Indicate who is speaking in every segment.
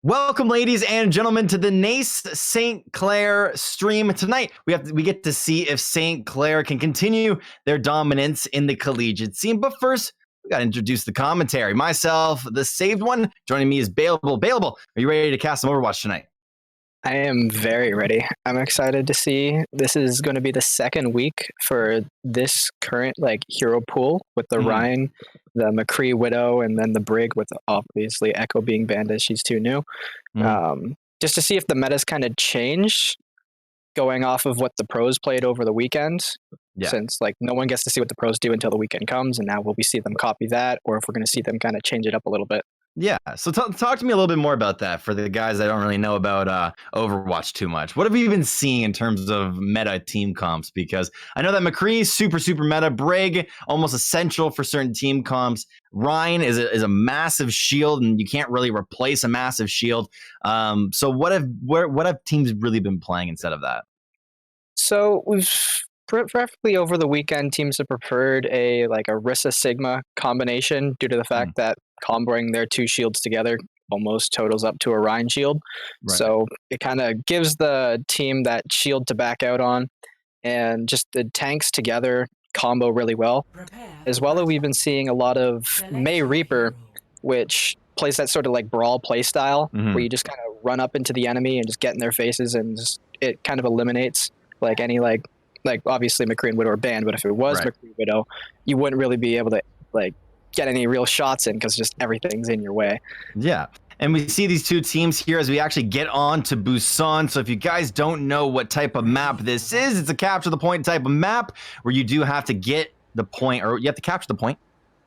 Speaker 1: Welcome, ladies and gentlemen, to the NACE St. Clair stream. Tonight, we get to see if St. Clair can continue their dominance in the collegiate scene. But first, we got to introduce the commentary. Myself, the saved one. Joining me is Bailable. Bailable, are you ready to cast some Overwatch tonight?
Speaker 2: I am very ready. I'm excited to see. This is going to be the second week for this current hero pool with the Ryan, the McCree Widow, and then the Brig with obviously Echo being banned as she's too new. Just to see if the meta's kind of changed going off of what the pros played over the weekend. Yeah. Since no one gets to see what the pros do until the weekend comes, and now will we see them copy that, or if we're going to see them kind of change it up a little bit.
Speaker 1: Yeah, so talk to me a little bit more about that for the guys that don't really know about Overwatch too much. What have you been seeing in terms of meta team comps? Because I know that McCree's super meta, Brig almost essential for certain team comps. Ryan is a massive shield, and you can't really replace a massive shield. So what have teams really been playing instead of that?
Speaker 2: So we've preferably over the weekend, teams have preferred a Rissa Sigma combination due to the fact that comboing their two shields together almost totals up to a Ryan shield. Right. So it kind of gives the team that shield to back out on, and just the tanks together combo really well. As well as we've been seeing a lot of May Reaper, which plays that sort of brawl play style where you just kind of run up into the enemy and just get in their faces, and it kind of eliminates any obviously McCree and Widow are banned, but if it was McCree Widow, you wouldn't really be able to get any real shots in because just everything's in your way.
Speaker 1: Yeah. And we see these two teams here as we actually get on to Busan. So if you guys don't know what type of map this is, it's a capture the point type of map where you do have to get the point, or you have to capture the point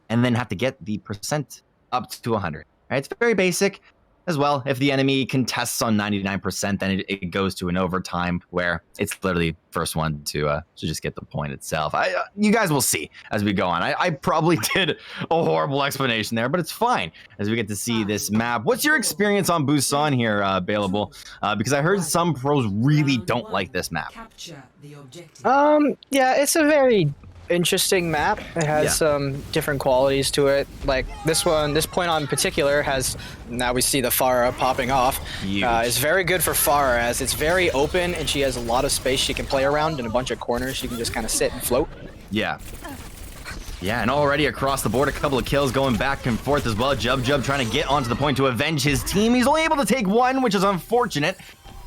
Speaker 1: and then have to get the percent up to 100. Right? It's very basic. As well, if the enemy contests on 99%, then it goes to an overtime where it's literally first one to just get the point itself. You guys will see as we go on. I probably did a horrible explanation there, but it's fine as we get to see this map. What's your experience on Busan here, Bailable? Because I heard some pros really don't like this map.
Speaker 2: Yeah, it's a very interesting map. It has some different qualities to it. This point on particular has, now we see the Pharah popping off. Is very good for Pharah as it's very open and she has a lot of space she can play around in a bunch of corners. She can just kind of sit and float.
Speaker 1: Yeah, and already across the board, a couple of kills going back and forth as well. Jub trying to get onto the point to avenge his team. He's only able to take one, which is unfortunate.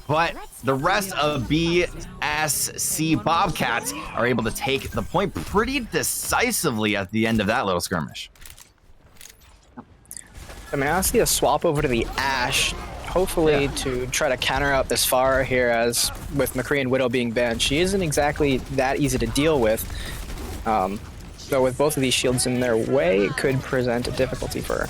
Speaker 1: But the rest of BSC Bobcats are able to take the point pretty decisively at the end of that little skirmish.
Speaker 2: I mean, I see a swap over to the Ashe, hopefully to try to counter out this Pharah here, as with McCree and Widow being banned, she isn't exactly that easy to deal with. So with both of these shields in their way, it could present a difficulty for her.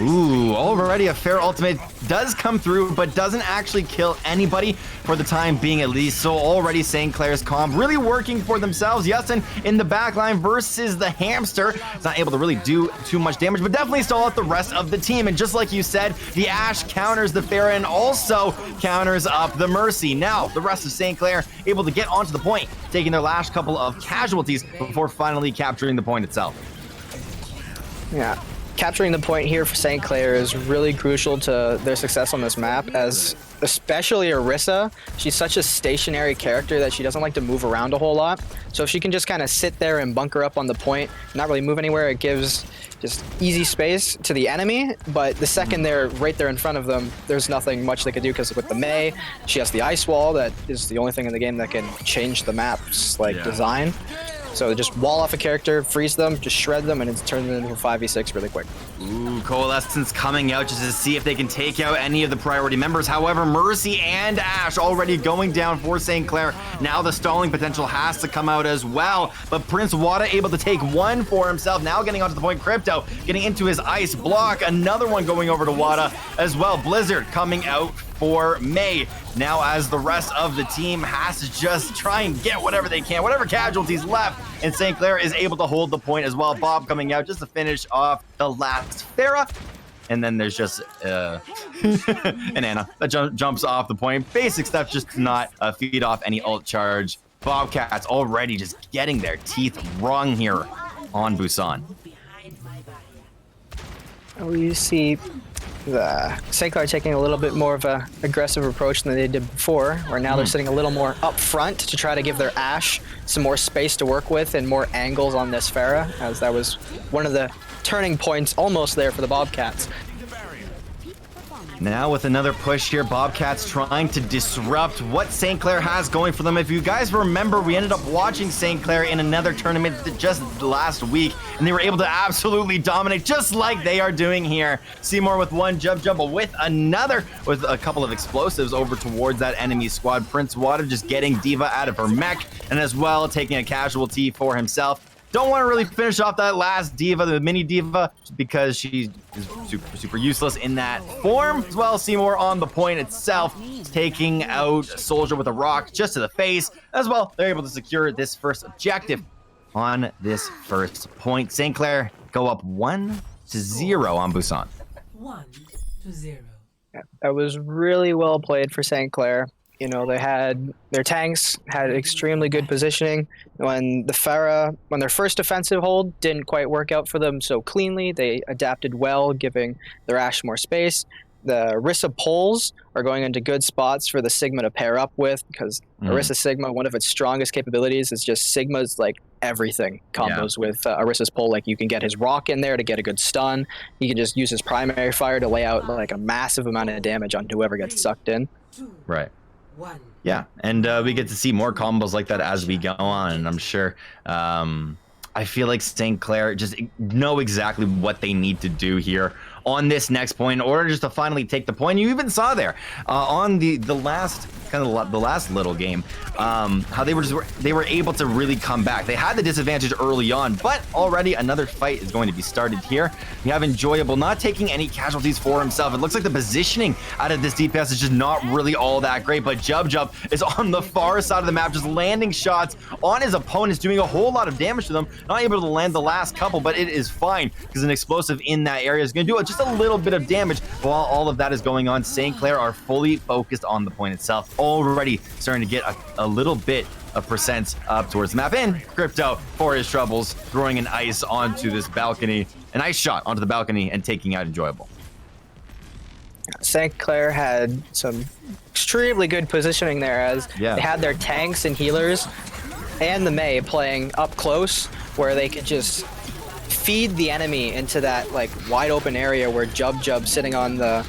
Speaker 1: Ooh, already a fair ultimate does come through, but doesn't actually kill anybody for the time being at least. So already St. Clair's comp really working for themselves. Yesen in the backline versus the Hamster. It's not able to really do too much damage, but definitely stall out the rest of the team. And just like you said, the Ashe counters the Pharah and also counters up the Mercy. Now, the rest of St. Clair able to get onto the point, taking their last couple of casualties before finally capturing the point itself.
Speaker 2: Yeah. Capturing the point here for St. Clair is really crucial to their success on this map, as especially Orisa, she's such a stationary character that she doesn't like to move around a whole lot. So if she can just kind of sit there and bunker up on the point, not really move anywhere, it gives just easy space to the enemy. But the second they're right there in front of them, there's nothing much they can do, because with the May, she has the ice wall that is the only thing in the game that can change the map's design. So just wall off a character, freeze them, just shred them, and it's turned them into a 5v6 really quick.
Speaker 1: Ooh, Coalescence coming out just to see if they can take out any of the priority members. However, Mercy and Ashe already going down for St. Clair. Now the stalling potential has to come out as well. But Prince Wada able to take one for himself. Now getting onto the point, Crypto getting into his ice block. Another one going over to Wada as well. Blizzard coming out for May. Now as the rest of the team has to just try and get whatever they can, whatever casualties left, and St. Clair is able to hold the point as well. Bob coming out just to finish off the last Pharah. And then there's just an Anna that jumps off the point. Basic stuff, just to not feed off any ult charge. Bobcats already just getting their teeth wrung here on Busan.
Speaker 2: Oh, you see the St. Clair taking a little bit more of a aggressive approach than they did before, where now they're sitting a little more up front to try to give their Ashe some more space to work with and more angles on this Pharah, as that was one of the turning points almost there for the Bobcats.
Speaker 1: Now with another push here, Bobcats trying to disrupt what St. Clair has going for them. If you guys remember, we ended up watching St. Clair in another tournament just last week, and they were able to absolutely dominate just like they are doing here. Seymour with one, Jub with another, with a couple of explosives over towards that enemy squad. Prince Water just getting D.Va out of her mech, and as well taking a casualty for himself. Don't want to really finish off that last D.Va, the mini D.Va, because she is super useless in that form. As well, Seymour on the point itself, taking out Soldier with a rock just to the face. As well, they're able to secure this first objective on this first point. St. Clair go up 1-0 on Busan.
Speaker 3: 1-0.
Speaker 2: Yeah, that was really well played for St. Clair. You know, they had their tanks had extremely good positioning. When the Pharah, when their first offensive hold didn't quite work out for them so cleanly, they adapted well, giving their Ashe more space. The Orisa poles are going into good spots for the Sigma to pair up with, because Orisa Sigma, one of its strongest capabilities is just Sigma's like everything combos with Orisa's pole. Like you can get his rock in there to get a good stun. You can just use his primary fire to lay out like a massive amount of damage on whoever gets sucked in.
Speaker 1: Right. Yeah, and we get to see more combos like that as we go on, and I'm sure I feel like St. Clair just know exactly what they need to do here on this next point in order just to finally take the point. You even saw there on the last the last little game how they were able to really come back. They had the disadvantage early on, but already another fight is going to be started here. You have Enjoyable not taking any casualties for himself. It looks like the positioning out of this DPS is just not really all that great, but Jub is on the far side of the map, just landing shots on his opponents, doing a whole lot of damage to them. Not able to land the last couple, but it is fine because an explosive in that area is going to do just a little bit of damage. While all of that is going on, St. Clair are fully focused on the point itself, already starting to get a little bit of percent up towards the map. And Crypto, for his troubles, throwing an ice onto this balcony, an ice shot onto the balcony and taking out Enjoyable.
Speaker 2: St. Clair had some extremely good positioning there, as they had their tanks and healers and the Mei playing up close, where they could just feed the enemy into that like wide open area where Jub sitting on the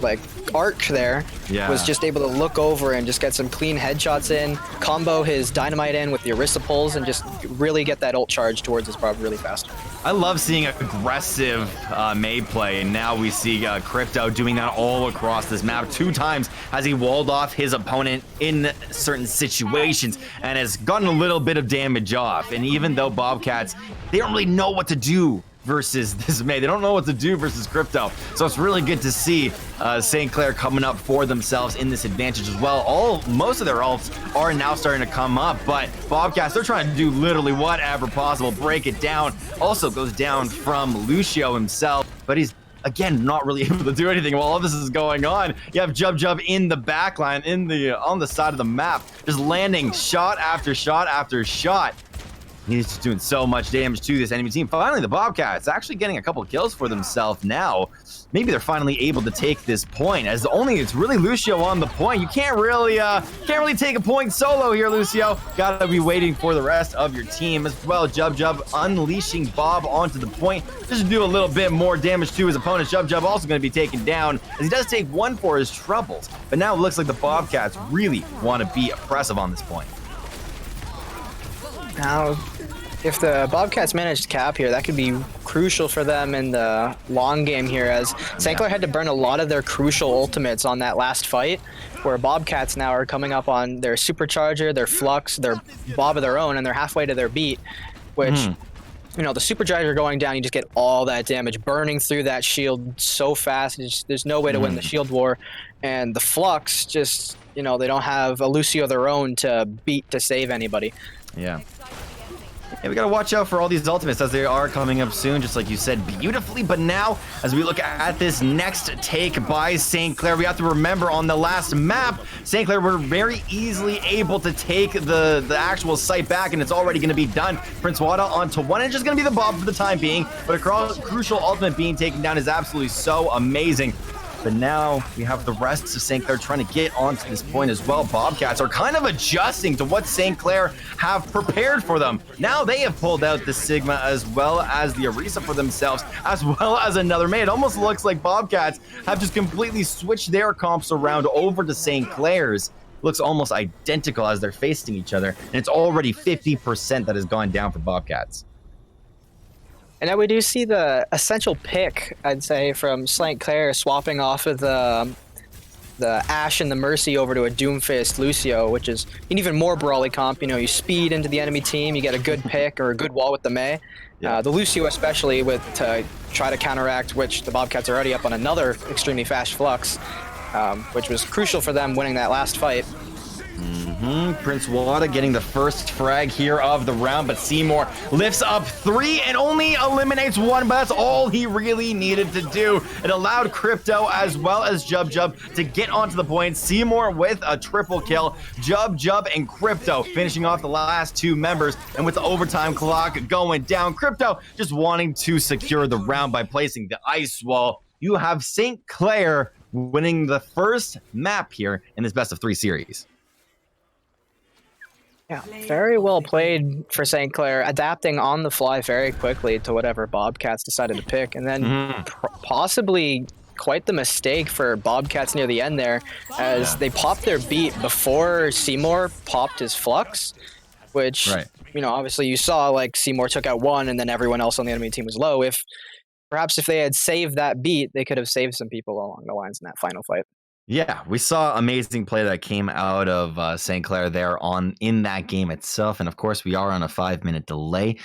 Speaker 2: like arc there was just able to look over and just get some clean headshots in, combo his dynamite in with the Orisa pulls, and just really get that ult charge towards his Bob really fast.
Speaker 1: I love seeing aggressive Mei play, and now we see Crypto doing that all across this map. 2 times has he walled off his opponent in certain situations and has gotten a little bit of damage off. And even though Bobcats, they don't really know what to do versus this Mei. They don't know what to do versus Crypto. So it's really good to see St. Clair coming up for themselves in this advantage as well. Most of their ults are now starting to come up, but Bobcats, they're trying to do literally whatever possible, break it down. Also goes down from Lucio himself, but he's again not really able to do anything while all this is going on. You have Jub in the back line, on the side of the map, just landing shot after shot after shot. He's just doing so much damage to this enemy team. Finally, the Bobcats actually getting a couple of kills for themselves now. Maybe they're finally able to take this point, as it's really Lucio on the point. You can't really take a point solo here, Lucio. Gotta be waiting for the rest of your team as well. Jub unleashing Bob onto the point just to do a little bit more damage to his opponent. Jub also going to be taken down, as he does take 1 for his troubles. But now it looks like the Bobcats really want to be oppressive on this point.
Speaker 2: Now, if the Bobcats manage to cap here, that could be crucial for them in the long game here, as St. Clair had to burn a lot of their crucial ultimates on that last fight, where Bobcats now are coming up on their Supercharger, their Flux, their Bob of their own, and they're halfway to their beat, which, you know, the Supercharger going down, you just get all that damage, burning through that shield so fast. There's no way to win the shield war. And the Flux, just, you know, they don't have a Lucio of their own to beat to save anybody.
Speaker 1: Yeah. And we got to watch out for all these ultimates as they are coming up soon, just like you said beautifully. But now, as we look at this next take by St. Clair, we have to remember on the last map, St. Clair were very easily able to take the actual site back, and it's already going to be done. Prince Wada onto one, and just going to be the Bob for the time being. But a crucial ultimate being taken down is absolutely so amazing. But now we have the rest of St. Clair trying to get onto this point as well. Bobcats are kind of adjusting to what St. Clair have prepared for them. Now they have pulled out the Sigma as well as the Orisa for themselves, as well as another May. It almost looks like Bobcats have just completely switched their comps around over to St. Clair's. Looks almost identical as they're facing each other, and it's already 50% that has gone down for Bobcats.
Speaker 2: And now we do see the essential pick, I'd say, from St. Clair swapping off of the Ashe and the Mercy over to a Doomfist Lucio, which is an even more brawly comp. You know, you speed into the enemy team, you get a good pick or a good wall with the Mei. The Lucio especially to try to counteract, which the Bobcats are already up on another extremely fast Flux, which was crucial for them winning that last fight.
Speaker 1: Prince Wada getting the first frag here of the round, but Seymour lifts up 3 and only eliminates 1, but that's all he really needed to do. It allowed Crypto as well as Jub to get onto the point. Seymour with a triple kill. Jub and Crypto finishing off the last 2 members, and with the overtime clock going down, Crypto just wanting to secure the round by placing the ice wall. You have St. Clair winning the first map here in this best of 3 series.
Speaker 2: Yeah, very well played for St. Clair, adapting on the fly very quickly to whatever Bobcats decided to pick, and then possibly quite the mistake for Bobcats near the end there, as they popped their beat before Seymour popped his Flux, which, you know, obviously you saw like Seymour took out 1 and then everyone else on the enemy team was low. Perhaps if they had saved that beat, they could have saved some people along the lines in that final fight.
Speaker 1: Yeah, we saw amazing play that came out of St. Clair there in that game itself, and of course we are on a 5-minute delay.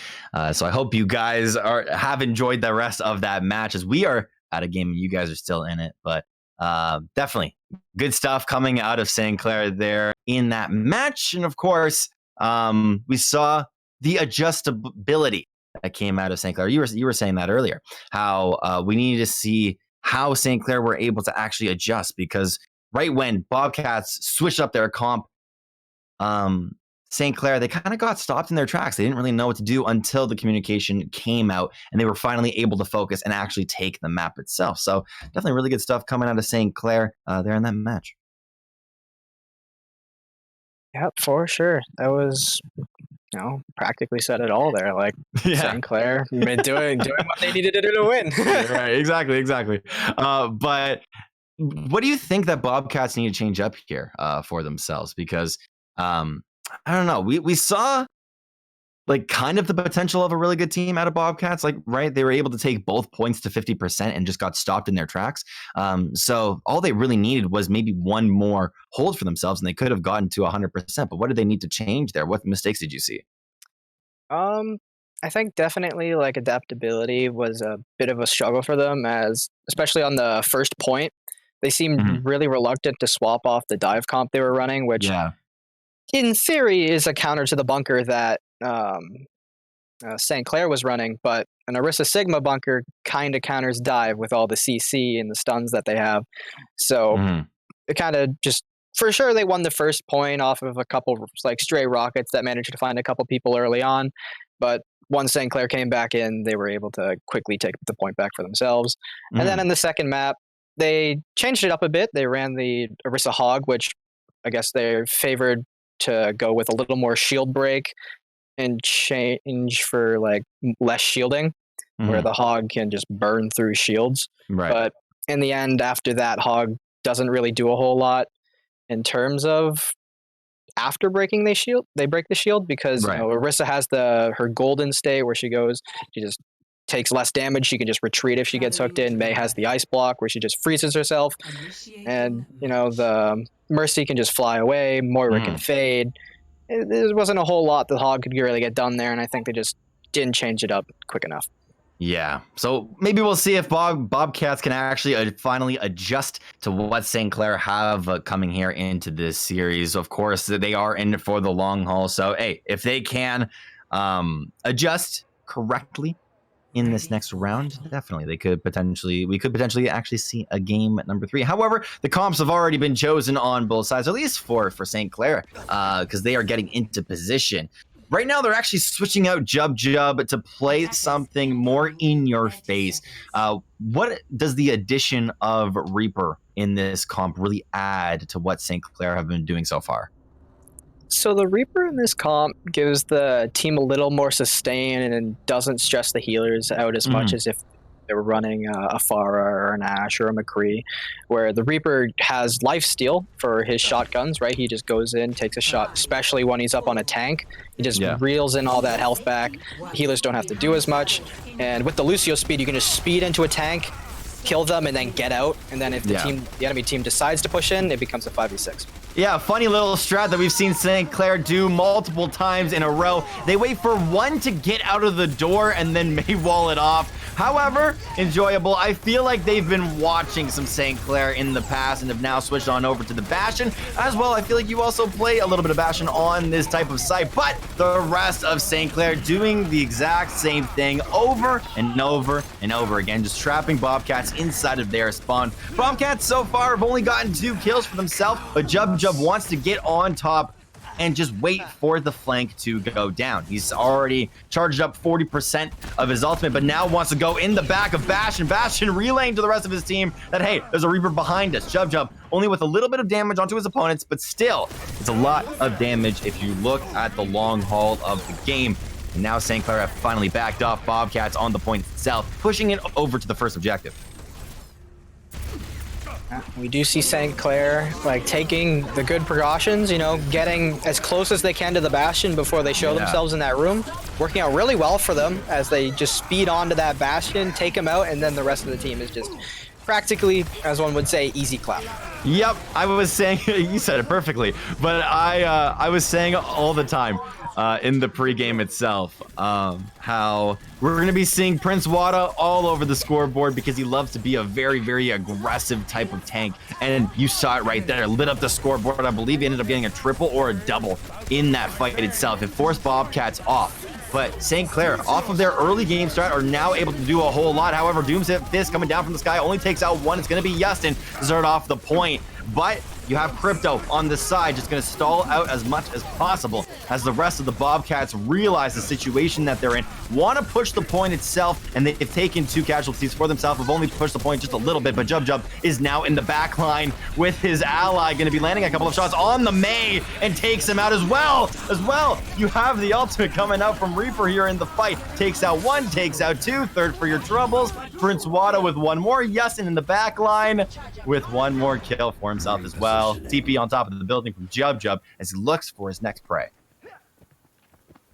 Speaker 1: So I hope you guys have enjoyed the rest of that match, as we are at a game and you guys are still in it. But definitely good stuff coming out of St. Clair there in that match, and of course we saw the adjustability that came out of St. Clair. You were saying that earlier, how we needed to see how St. Clair were able to actually adjust, because right when Bobcats switched up their comp, St. Clair, they kind of got stopped in their tracks. They didn't really know what to do until the communication came out, and they were finally able to focus and actually take the map itself. So definitely really good stuff coming out of St. Clair there in that match.
Speaker 2: Yep, for sure. That was, you know, practically said it all there. Like, St. Clair been doing what they needed to do to win.
Speaker 1: Right, exactly. But what do you think that Bobcats need to change up here for themselves? Because I don't know, we saw like kind of the potential of a really good team out of Bobcats. Like, right, they were able to take both points to 50% and just got stopped in their tracks. So all they really needed was maybe 1 more hold for themselves, and they could have gotten to 100%. But what did they need to change there? What mistakes did you see?
Speaker 2: I think definitely like adaptability was a bit of a struggle for them, as especially on the first point, they seemed really reluctant to swap off the dive comp they were running, which in theory is a counter to the bunker that St. Clair was running, but an Orisa Sigma bunker kind of counters dive with all the CC and the stuns that they have. So it kind of just, for sure, they won the first point off of a couple like stray rockets that managed to find a couple people early on. But once St. Clair came back in, they were able to quickly take the point back for themselves. And then in the second map, they changed it up a bit. They ran the Orisa Hog, which I guess they're favored to go with a little more shield break and change for like less shielding, where the Hog can just burn through shields. But in the end, after that, Hog doesn't really do a whole lot in terms of after breaking they break the shield, because you know, Orisa has her golden state where she just takes less damage. She can just retreat if she gets hooked in. Mei has the ice block where she just freezes herself, and you know, the Mercy can just fly away. Moira can fade. There wasn't a whole lot the Hog could really get done there, and I think they just didn't change it up quick enough.
Speaker 1: Yeah, so maybe we'll see if Bobcats can actually finally adjust to what St. Clair have coming here into this series. Of course, they are in it for the long haul. So, hey, if they can, adjust correctly in this next round, definitely we could potentially actually see a game at number 3. However, the comps have already been chosen on both sides, at least for St. Clair, because they are getting into position. Right now, they're actually switching out Jub to play something more in your face. What does the addition of Reaper in this comp really add to what St. Clair have been doing so far?
Speaker 2: So the Reaper in this comp gives the team a little more sustain and doesn't stress the healers out as much as if they were running a Pharah or an Ashe or a McCree, where the Reaper has lifesteal for his shotguns, right? He just goes in, takes a shot, especially when he's up on a tank. He just reels in all that health back. Healers don't have to do as much. And with the Lucio speed, you can just speed into a tank, kill them, and then get out. And then if the enemy team decides to push in, it becomes a 5v6.
Speaker 1: Yeah, funny little strat that we've seen St. Clair do multiple times in a row. They wait for one to get out of the door and then may wall it off. However, enjoyable. I feel like they've been watching some St. Clair in the past and have now switched on over to the Bastion. As well, I feel like you also play a little bit of Bastion on this type of site, but the rest of St. Clair doing the exact same thing over and over and over again, just trapping Bobcats inside of their spawn. Bobcats so far have only gotten 2 kills for themselves, but Jub wants to get on top and just wait for the flank to go down. He's already charged up 40% of his ultimate, but now wants to go in the back of Bastion. Bastion relaying to the rest of his team that, hey, there's a Reaper behind us. Jub only with a little bit of damage onto his opponents, but still, it's a lot of damage if you look at the long haul of the game. And now St. Clair have finally backed off Bobcats on the point itself, pushing it over to the first objective.
Speaker 2: We do see St. Clair like taking the good precautions, you know, getting as close as they can to the Bastion before they show themselves in that room. Working out really well for them as they just speed onto that Bastion, take him out, and then the rest of the team is just practically, as one would say, easy clap.
Speaker 1: Yep, I was saying, you said it perfectly, but I was saying all the time in the pregame itself how we're going to be seeing Prince Wada all over the scoreboard because he loves to be a very, very aggressive type of tank. And you saw it right there, lit up the scoreboard. I believe he ended up getting a triple or a double in that fight itself. It forced Bobcats off. But St. Clair, off of their early game start, are now able to do a whole lot. However, Doom's Fist coming down from the sky only takes out one. It's going to be Justin to start off the point. But you have Crypto on the side, just going to stall out as much as possible as the rest of the Bobcats realize the situation that they're in, want to push the point itself, and they've taken 2 casualties for themselves, have only pushed the point just a little bit, but Jub is now in the back line with his ally, going to be landing a couple of shots on the May and takes him out as well. You have the ultimate coming out from Reaper here in the fight. Takes out 1, takes out 2, third for your troubles. Prince Wada with 1 more. Yustin in the back line with 1 more kill for himself as well. TP on top of the building from Jub as he looks for his next prey.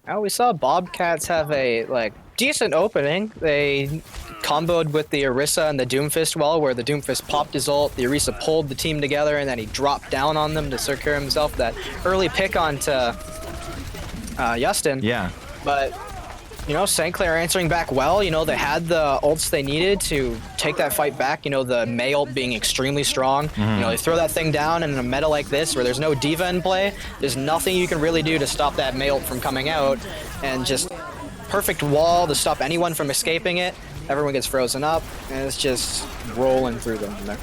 Speaker 2: Oh, we saw Bobcats have a decent opening. They comboed with the Orisa and the Doomfist well, where the Doomfist popped his ult, the Orisa pulled the team together, and then he dropped down on them to secure himself that early pick onto Justin.
Speaker 1: Yeah.
Speaker 2: But you know, St. Clair answering back well. You know, they had the ults they needed to take that fight back. You know, the May ult being extremely strong. You know, they throw that thing down in a meta like this where there's no diva in play. There's nothing you can really do to stop that May ult from coming out. And just perfect wall to stop anyone from escaping it. Everyone gets frozen up, and it's just rolling through them from there.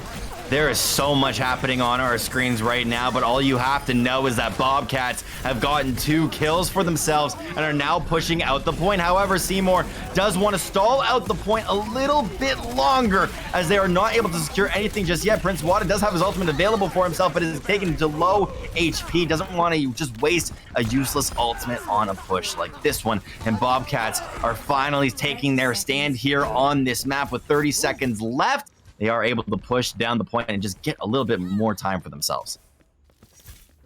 Speaker 1: There is so much happening on our screens right now, but all you have to know is that Bobcats have gotten 2 kills for themselves and are now pushing out the point. However, Seymour does want to stall out the point a little bit longer as they are not able to secure anything just yet. Prince Wada does have his ultimate available for himself, but is taken to low HP. Doesn't want to just waste a useless ultimate on a push like this one. And Bobcats are finally taking their stand here on this map with 30 seconds left. They are able to push down the point and just get a little bit more time for themselves.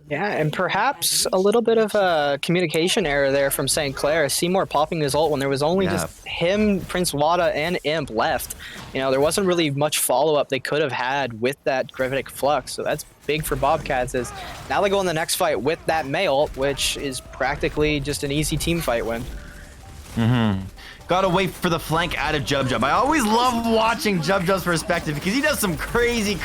Speaker 2: Yeah, and perhaps a little bit of a communication error there from St. Clair. Seymour popping his ult when there was only just him, Prince Wada, and Imp left. You know, there wasn't really much follow-up they could have had with that Gravitic Flux, so that's big for Bobcats. Is now they go in the next fight with that May ult, which is practically just an easy team fight win.
Speaker 1: Gotta wait for the flank out of Jub. I always love watching Jub's perspective because he does some crazy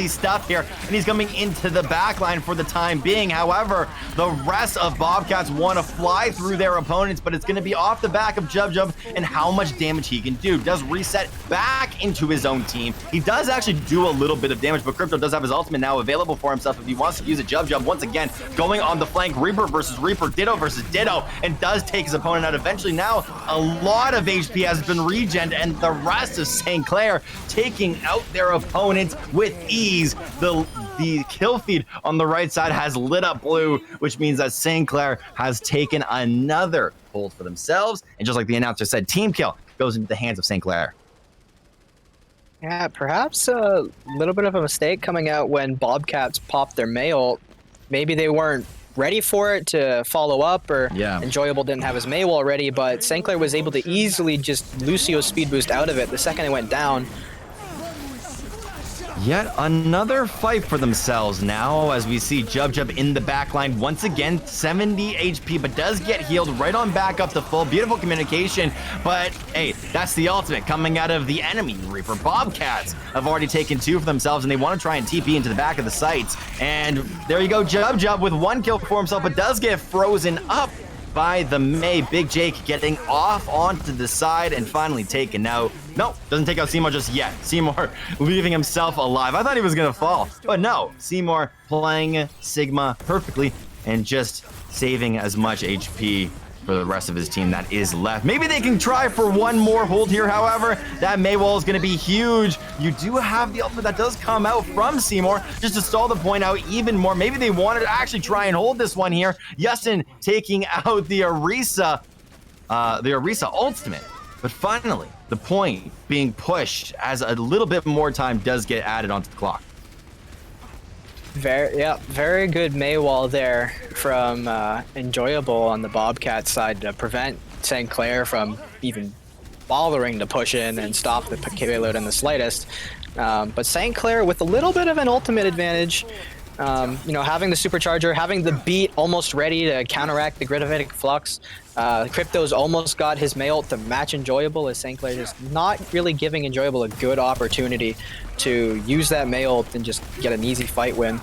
Speaker 1: stuff here, and he's coming into the backline for the time being. However, the rest of Bobcats want to fly through their opponents, but it's going to be off the back of Jub and how much damage he can do. Does reset back into his own team. He does actually do a little bit of damage, but Crypto does have his ultimate now available for himself if he wants to use it. Jub once again going on the flank. Reaper versus Reaper, Ditto versus Ditto, and does take his opponent out eventually. Now a lot of HP has been regened, and the rest of St. Clair taking out their opponents with ease. The kill feed on the right side has lit up blue, which means that St. Clair has taken another hold for themselves. And just like the announcer said, team kill goes into the hands of St. Clair.
Speaker 2: Yeah, perhaps a little bit of a mistake coming out when Bobcats popped their Mei ult. Maybe they weren't ready for it to follow up, or Enjoyable didn't have his Mei ult ready, but St. Clair was able to easily just Lucio speed boost out of it the second it went down.
Speaker 1: Yet another fight for themselves now as we see Jub in the backline once again, 70 HP, but does get healed right on back up to full. Beautiful communication, but hey, that's the ultimate coming out of the enemy Reaper. Bobcats have already taken 2 for themselves, and they want to try and TP into the back of the sites. And there you go, Jub with 1 kill for himself, but does get frozen up by the Mei. Big Jake getting off onto the side and finally taken out. No, doesn't take out Seymour just yet. Seymour leaving himself alive. I thought he was gonna fall, but no. Seymour playing Sigma perfectly and just saving as much HP for the rest of his team that is left. Maybe they can try for one more hold here. However, that Mei wall is going to be huge. You do have the ultimate that does come out from Seymour just to stall the point out even more. Maybe they wanted to actually try and hold this one here. Yustin taking out the Orisa ultimate. But finally, the point being pushed as a little bit more time does get added onto the clock.
Speaker 2: Very good Mei wall there from Enjoyable on the Bobcat side to prevent St. Clair from even bothering to push in and stop the payload in the slightest. But St. Clair with a little bit of an ultimate advantage, having the supercharger, having the beat almost ready to counteract the Gritivitic Flux. Crypto's almost got his Mei ult to match Enjoyable, as St. Clair is not really giving Enjoyable a good opportunity to use that Mei ult and just get an easy fight win.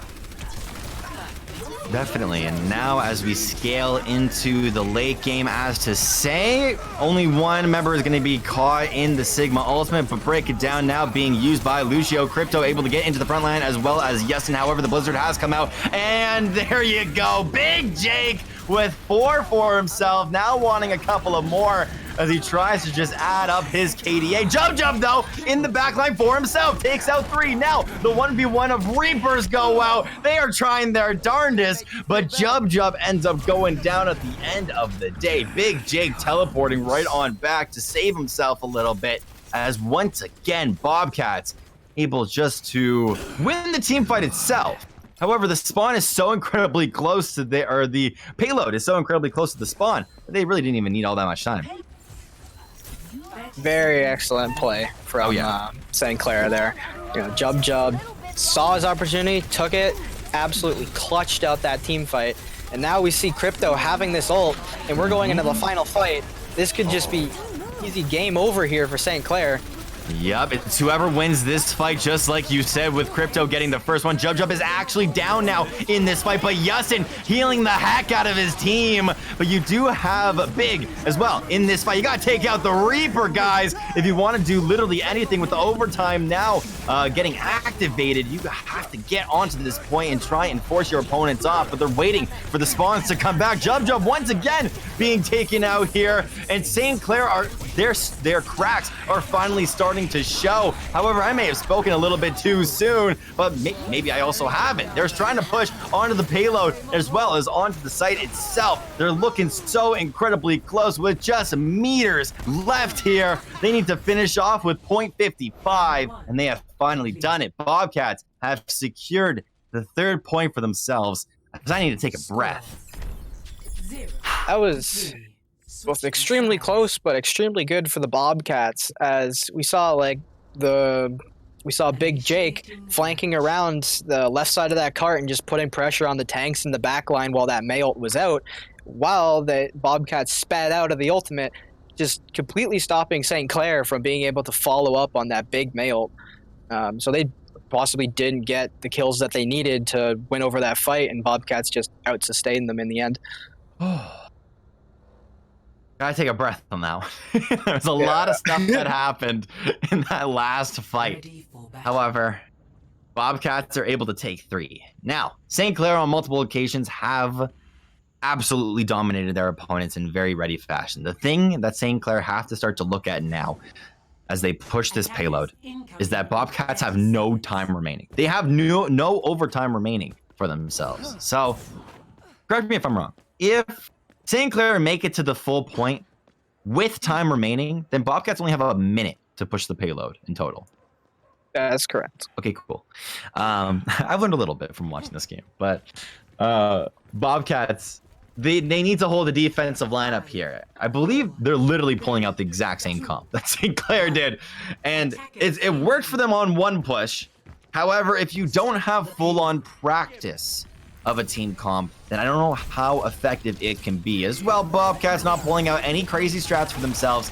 Speaker 1: Definitely, and now as we scale into the late game, as to say, only one member is going to be caught in the Sigma ultimate, but break it down now, being used by Lucio. Crypto able to get into the front line as well as Yustin. However, the Blizzard has come out, and there you go, Big Jake with 4 for himself, now wanting a couple of more as he tries to just add up his KDA. Jub though in the backline for himself, takes out 3. Now the 1v1 of Reapers go out. They are trying their darndest, but Jub ends up going down at the end of the day. Big Jake teleporting right on back to save himself a little bit, as once again Bobcats able just to win the team fight itself. However, the spawn is so incredibly close to the payload is so incredibly close to the spawn that they really didn't even need all that much time.
Speaker 2: Very excellent play from St. Clair there. Jub saw his opportunity, took it, absolutely clutched out that team fight. And now we see Crypto having this ult, and we're going into the final fight. This could just be easy game over here for St. Clair.
Speaker 1: Yep, it's whoever wins this fight, just like you said, with Crypto getting the first one. Jub is actually down now in this fight, but Yustin healing the heck out of his team. But you do have Big as well in this fight. You gotta take out the Reaper, guys, if you want to do literally anything. With the overtime now getting activated, you have to get onto this point and try and force your opponents off, but they're waiting for the spawns to come back. Jub once again being taken out here, and St. Clair their cracks are finally starting to show. However, I may have spoken a little bit too soon, but maybe I also haven't. They're trying to push onto the payload as well as onto the site itself. They're looking so incredibly close with just meters left here. They need to finish off with 0.55, and they have finally done it. Bobcats have secured the 3rd point for themselves. I need to take a breath.
Speaker 2: That was both extremely close, but extremely good for the Bobcats, as we saw Big Jake flanking around the left side of that cart and just putting pressure on the tanks in the back line while that Mei ult was out, while the Bobcats spat out of the ultimate, just completely stopping St. Clair from being able to follow up on that big Mayolt. So they possibly didn't get the kills that they needed to win over that fight, and Bobcats just out-sustained them in the end.
Speaker 1: Gotta take a breath on that one. There's a lot of stuff that happened in that last fight. However, Bobcats are able to take 3. Now, St. Clair on multiple occasions have absolutely dominated their opponents in very ready fashion. The thing that St. Clair have to start to look at now as they push this payload is that Bobcats have no time remaining. They have no overtime remaining for themselves. So, correct me if I'm wrong. If St. Clair make it to the full point with time remaining, then Bobcats only have a minute to push the payload in total.
Speaker 2: That's correct.
Speaker 1: Okay, cool. I've learned a little bit from watching this game, but Bobcats, they need to hold the defensive lineup here. I believe they're literally pulling out the exact same comp that St. Clair did, and it worked for them on one push. However, if you don't have full-on practice of a team comp, then I don't know how effective it can be. As well, Bobcats not pulling out any crazy strats for themselves.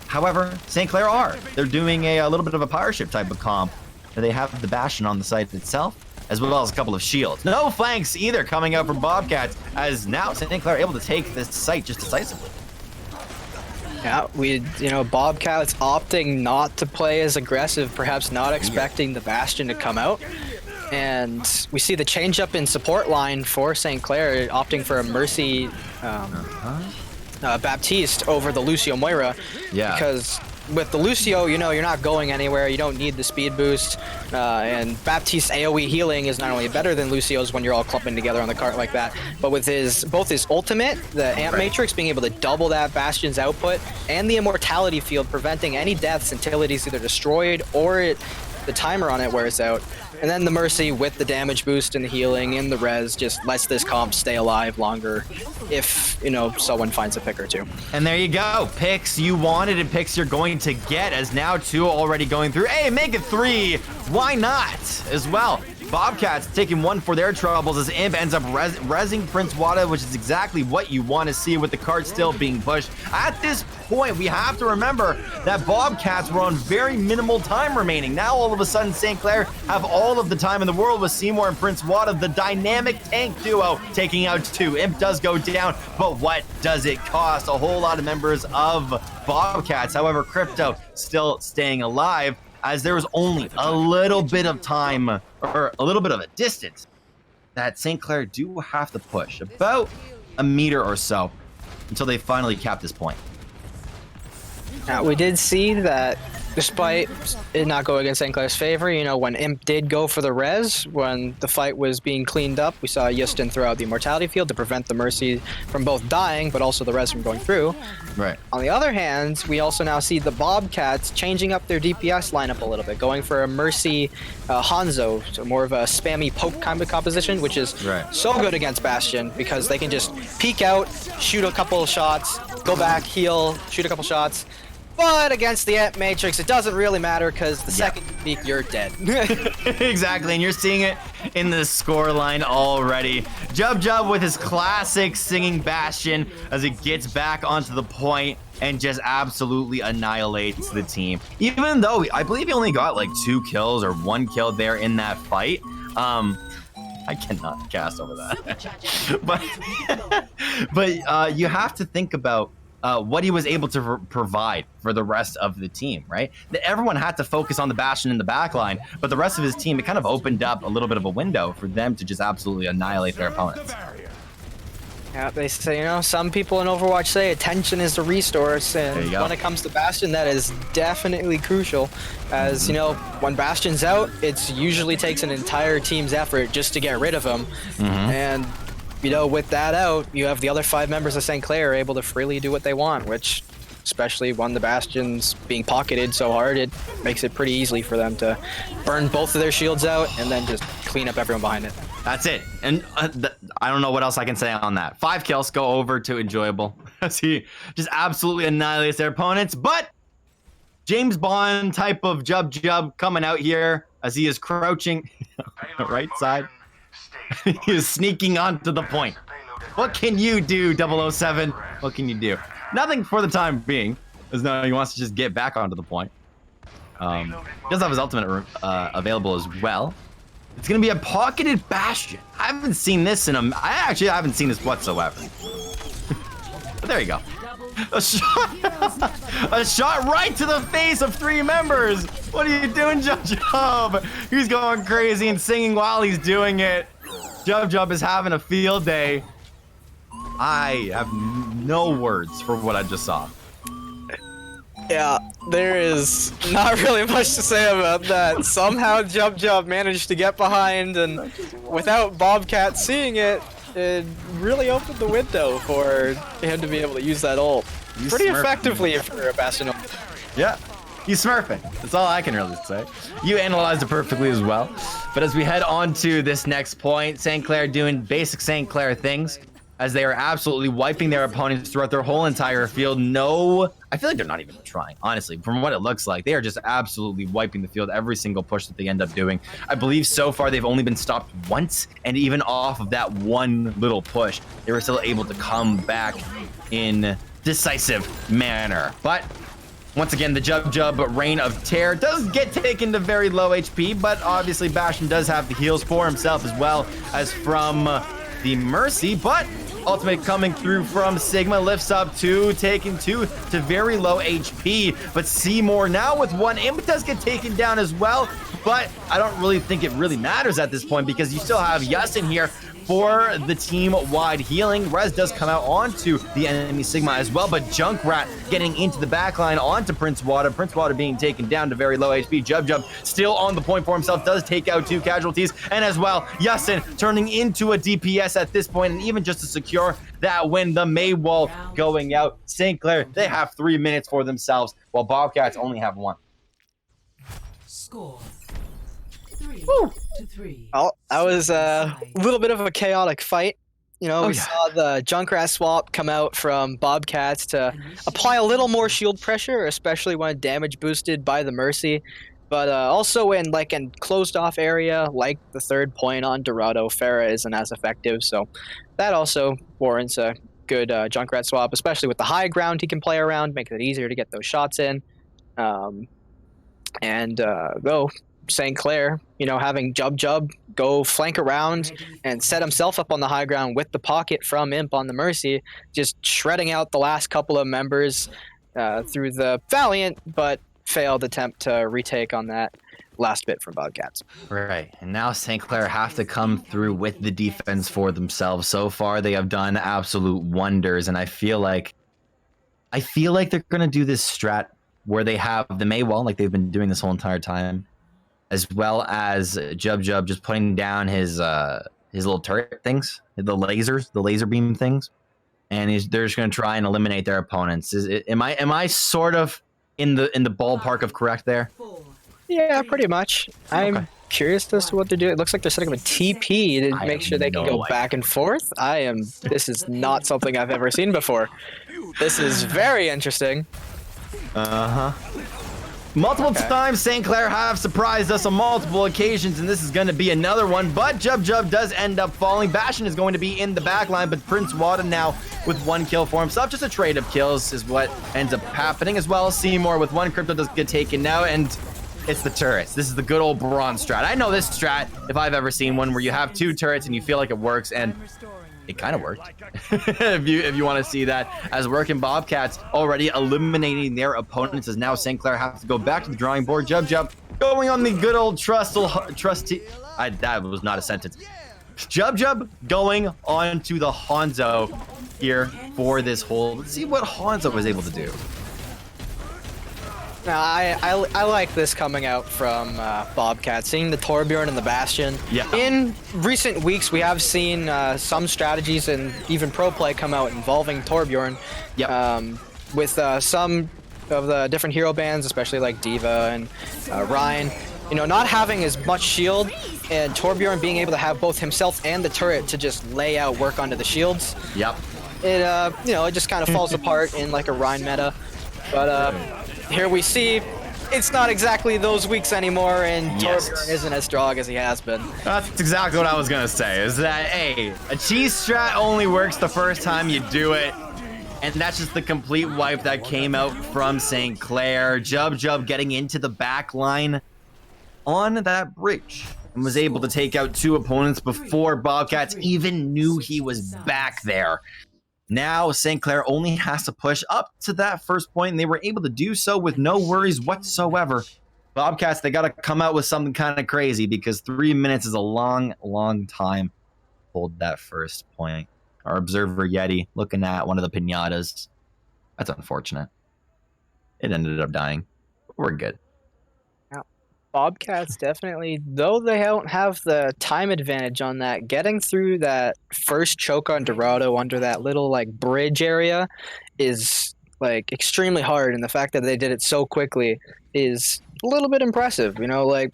Speaker 1: However, St. Clair are. They're doing a little bit of a power ship type of comp. They have the Bastion on the site itself, as well as a couple of shields. No flanks either coming out from Bobcats, as now St. Clair are able to take this site just decisively.
Speaker 2: Yeah, Bobcats opting not to play as aggressive, perhaps not expecting the Bastion to come out. And we see the change up in support line for St. Clair, opting for a Mercy Baptiste over the Lucio Moira.
Speaker 1: Yeah.
Speaker 2: Because with the Lucio, you're not going anywhere. You don't need the speed boost. And Baptiste's AoE healing is not only better than Lucio's when you're all clumping together on the cart like that, but with both his ultimate, the Amp Matrix, being able to double that Bastion's output, and the Immortality Field, preventing any deaths until it is either destroyed or the timer on it wears out. And then the Mercy with the damage boost and the healing and the res just lets this comp stay alive longer if, someone finds a pick or two.
Speaker 1: And there you go. Picks you wanted and picks you're going to get, as now 2 already going through. Hey, make it 3. Why not as well? Bobcats taking 1 for their troubles as Imp ends up rezzing Prince Wada, which is exactly what you want to see with the card still being pushed. At this point, we have to remember that Bobcats were on very minimal time remaining. Now, all of a sudden, St. Clair have all of the time in the world with Seymour and Prince Wada, the dynamic tank duo, taking out 2. Imp does go down, but what does it cost? A whole lot of members of Bobcats. However, Crypto still staying alive, as there was only a little bit of time, or a little bit of a distance, that St. Clair do have to push about a meter or so until they finally cap this point.
Speaker 2: Now, we did see that despite it not going in St. Clair's favor, when Imp did go for the res, when the fight was being cleaned up, we saw Yustin throw out the Immortality Field to prevent the Mercy from both dying, but also the res from going through.
Speaker 1: Right.
Speaker 2: On the other hand, we also now see the Bobcats changing up their DPS lineup a little bit, going for a Mercy Hanzo, so more of a spammy poke kind of composition, which is so good against Bastion because they can just peek out, shoot a couple of shots, go back, heal, shoot a couple shots. But against the Amp Matrix, it doesn't really matter because the second you peek, you're dead.
Speaker 1: Exactly, and you're seeing it in the score line already. Jub with his classic singing Bastion as he gets back onto the point and just absolutely annihilates the team. Even though I believe he only got like 2 kills or 1 kill there in that fight. I cannot cast over that. but you have to think about what he was able to provide for the rest of the team, right? Everyone had to focus on the Bastion in the backline, but the rest of his team, it kind of opened up a little bit of a window for them to just absolutely annihilate their opponents.
Speaker 2: Yeah, they say, some people in Overwatch say attention is the resource, and when it comes to Bastion, that is definitely crucial. As, when Bastion's out, it usually takes an entire team's effort just to get rid of him. And with that out, you have the other 5 members of St. Clair able to freely do what they want, which, especially when the Bastion's being pocketed so hard, it makes it pretty easy for them to burn both of their shields out and then just clean up everyone behind it.
Speaker 1: That's it. And I don't know what else I can say on that. 5 kills go over to Enjoyable as he just absolutely annihilates their opponents. But James Bond type of Jub coming out here as he is crouching on the right side. He is sneaking onto the point. What can you do, 007? What can you do? Nothing for the time being, as now he wants to just get back onto the point. He does have his ultimate available as well. It's going to be a pocketed Bastion. I haven't seen this I actually haven't seen this whatsoever. But there you go. A shot right to the face of 3 members. What are you doing, Jub? He's going crazy and singing while he's doing it. Jub is having a field day. I have no words for what I just saw.
Speaker 2: Yeah, there is not really much to say about that. Somehow Jub managed to get behind, and without Bobcat seeing it, it really opened the window for him to be able to use that ult pretty effectively for a Bastion ult.
Speaker 1: Yeah, he's smurfing. That's all I can really say. You analyzed it perfectly as well. But as we head on to this next point, St. Clair doing basic St. Clair things, as they are absolutely wiping their opponents throughout their whole entire field. I feel like they're not even trying, honestly. From what it looks like, they are just absolutely wiping the field every single push that they end up doing. I believe so far they've only been stopped once, and even off of that one little push, they were still able to come back in decisive manner. But once again, the Jub Reign of Terror does get taken to very low HP, but obviously Bastion does have the heals for himself as well as from the Mercy, but ultimate coming through from Sigma, lifts up 2, taking 2 to very low HP, but Seymour now with 1. Imp does get taken down as well, but I don't really think it really matters at this point because you still have Yasin here for the team-wide healing. Rez does come out onto the enemy Sigma as well, but Junkrat getting into the backline onto Prince Water. Prince Water being taken down to very low HP. Jub still on the point for himself, does take out 2 casualties, and as well, Yasin turning into a DPS at this point, and even just to secure that win, the Maywall going out. St. Clair, they have 3 minutes for themselves, while Bobcats only have 1.
Speaker 3: Score 3 to 3.
Speaker 2: Well, that was a little bit of a chaotic fight. You know, we saw the Junkrat swap come out from Bobcats to apply a little more shield pressure, especially when damage boosted by the Mercy. But also in like a closed off area like the 3rd point on Dorado, Farah isn't as effective. So that also warrants a good Junkrat swap, especially with the high ground he can play around, makes it easier to get those shots in. Though St. Clair, you know, having Jub go flank around and set himself up on the high ground with the pocket from Imp on the Mercy, just shredding out the last couple of members through the valiant but failed attempt to retake on that last bit from Bobcats.
Speaker 1: Right, and now St. Clair have to come through with the defense for themselves. So far, they have done absolute wonders, and I feel like they're gonna do this strat where they have the Maywall like they've been doing this whole entire time, as well as Jub just putting down his little turret things, the laser beam things, and they're just going to try and eliminate their opponents. Am I sort of in the ballpark of correct there?
Speaker 2: Yeah, pretty much. I'm curious as to what they're doing. It looks like they're setting up a TP to make sure they can go back and forth. This is not something I've ever seen before. This is very interesting.
Speaker 1: Multiple times, St. Clair have surprised us on multiple occasions, and this is going to be another one, but Jub does end up falling. Bastion is going to be in the backline, but Prince Wada now with 1 kill for himself. Just a trade of kills is what ends up happening, as well as Seymour with 1 crypto does get taken now, and it's the turrets. This is the good old bronze strat. I know this strat, if I've ever seen one, where you have 2 turrets and you feel like it works, and it kind of worked. if you want to see that, as working Bobcats already eliminating their opponents, as now St. Clair have to go back to the drawing board. Jub going on the good old trusty. That was not a sentence. Jub going on to the Hanzo here for this hold. Let's see what Hanzo was able to do.
Speaker 2: Now, I like this coming out from Bobcat, seeing the Torbjorn and the Bastion.
Speaker 1: Yeah.
Speaker 2: In recent weeks, we have seen some strategies and even pro play come out involving Torbjorn.
Speaker 1: Yep.
Speaker 2: With some of the different hero bands, especially like Diva and Ryan, you know, not having as much shield, and Torbjorn being able to have both himself and the turret to just lay out work onto the shields.
Speaker 1: Yep.
Speaker 2: It you know, it just kind of falls apart in like a Ryan meta, but here we see it's not exactly those weeks anymore, and Torbjorn isn't as strong as he has been.
Speaker 1: That's exactly what I was gonna say, is that, hey, a cheese strat only works the first time you do it. And that's just the complete wipe that came out from St. Clair. Jub getting into the back line on that bridge and was able to take out 2 opponents before Bobcats even knew he was back there. Now St. Clair only has to push up to that first point, and they were able to do so with no worries whatsoever. Bobcats, they got to come out with something kind of crazy because 3 minutes is a long time to hold that first point. Our observer Yeti looking at one of the pinatas. That's unfortunate. It ended up dying. We're good.
Speaker 2: Bobcats definitely, though they don't have the time advantage on that, getting through that first choke on Dorado under that little like bridge area is like extremely hard, and the fact that they did it so quickly is a little bit impressive. You know, like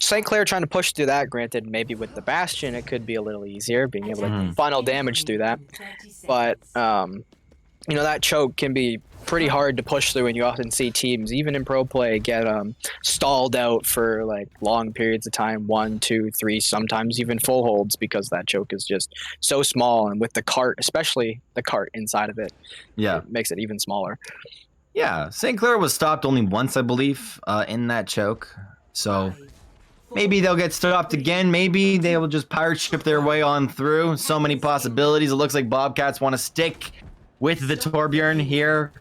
Speaker 2: St. Clair trying to push through that, granted maybe with the Bastion it could be a little easier, being able to final damage through that, but you know, that choke can be pretty hard to push through, and you often see teams, even in pro play, get stalled out for like long periods of time, 1, 2, 3, sometimes even full holds, because that choke is just so small, and with the cart, especially the cart inside of it, it makes it even smaller.
Speaker 1: Yeah, St. Clair was stopped only once, I believe, in that choke, so maybe they'll get stopped again. Maybe they will just pirate ship their way on through. So many possibilities. It looks like Bobcats want to stick with the Torbjorn here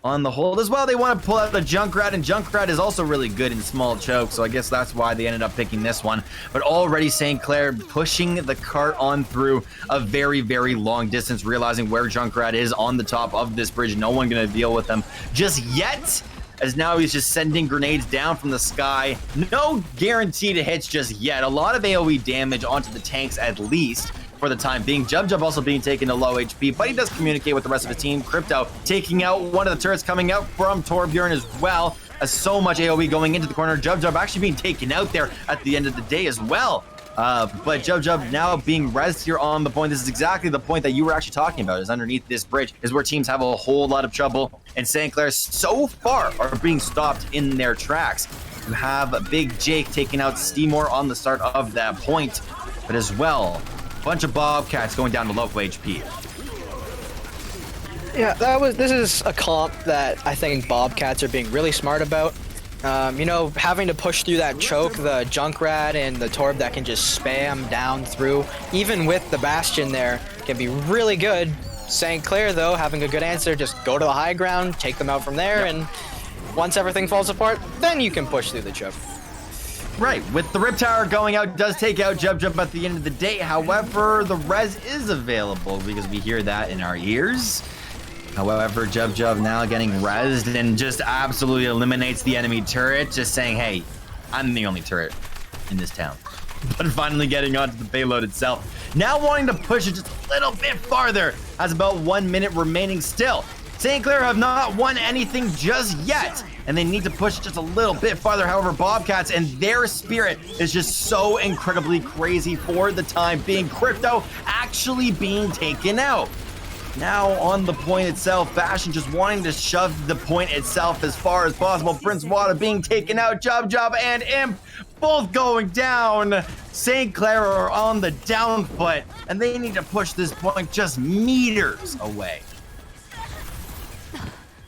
Speaker 1: on the hold as well. They want to pull out the Junkrat, and Junkrat is also really good in small chokes, so I guess that's why they ended up picking this one. But already St. Clair pushing the cart on through a very long distance, realizing where Junkrat is on the top of this bridge. No one gonna deal with them just yet, as now he's just sending grenades down from the sky. No guaranteed hits just yet. A lot of AoE damage onto the tanks at least for the time being. Jub also being taken to low HP, but he does communicate with the rest of the team. Crypto taking out one of the turrets coming out from Torbjorn as well, as so much AoE going into the corner. Jub actually being taken out there at the end of the day as well. But Jub now being rezzed here on the point. This is exactly the point that you were actually talking about, is underneath this bridge is where teams have a whole lot of trouble, and St. Clair so far are being stopped in their tracks. You have Big Jake taking out Steamore on the start of that point, but as well, bunch of Bobcats going down to low HP.
Speaker 2: Yeah, this is a comp that I think Bobcats are being really smart about. You know, having to push through that choke, the Junkrat and the Torb that can just spam down through, even with the Bastion there, can be really good. St. Clair, though, having a good answer, just go to the high ground, take them out from there, and once everything falls apart, then you can push through the choke.
Speaker 1: Right, with the Rip Tower going out, does take out Jub at the end of the day. However, the res is available because we hear that in our ears. However, Jub now getting rezzed and just absolutely eliminates the enemy turret, just saying, hey, I'm the only turret in this town. But finally getting onto the payload itself. Now wanting to push it just a little bit farther. Has about 1 minute remaining still. St. Clair have not won anything just yet, and they need to push just a little bit farther. However, Bobcats and their spirit is just so incredibly crazy for the time being. Crypto actually being taken out. Now on the point itself, Bastion just wanting to shove the point itself as far as possible. Prince Wada being taken out. Jub and Imp both going down. St. Clair are on the down foot, and they need to push this point just meters away.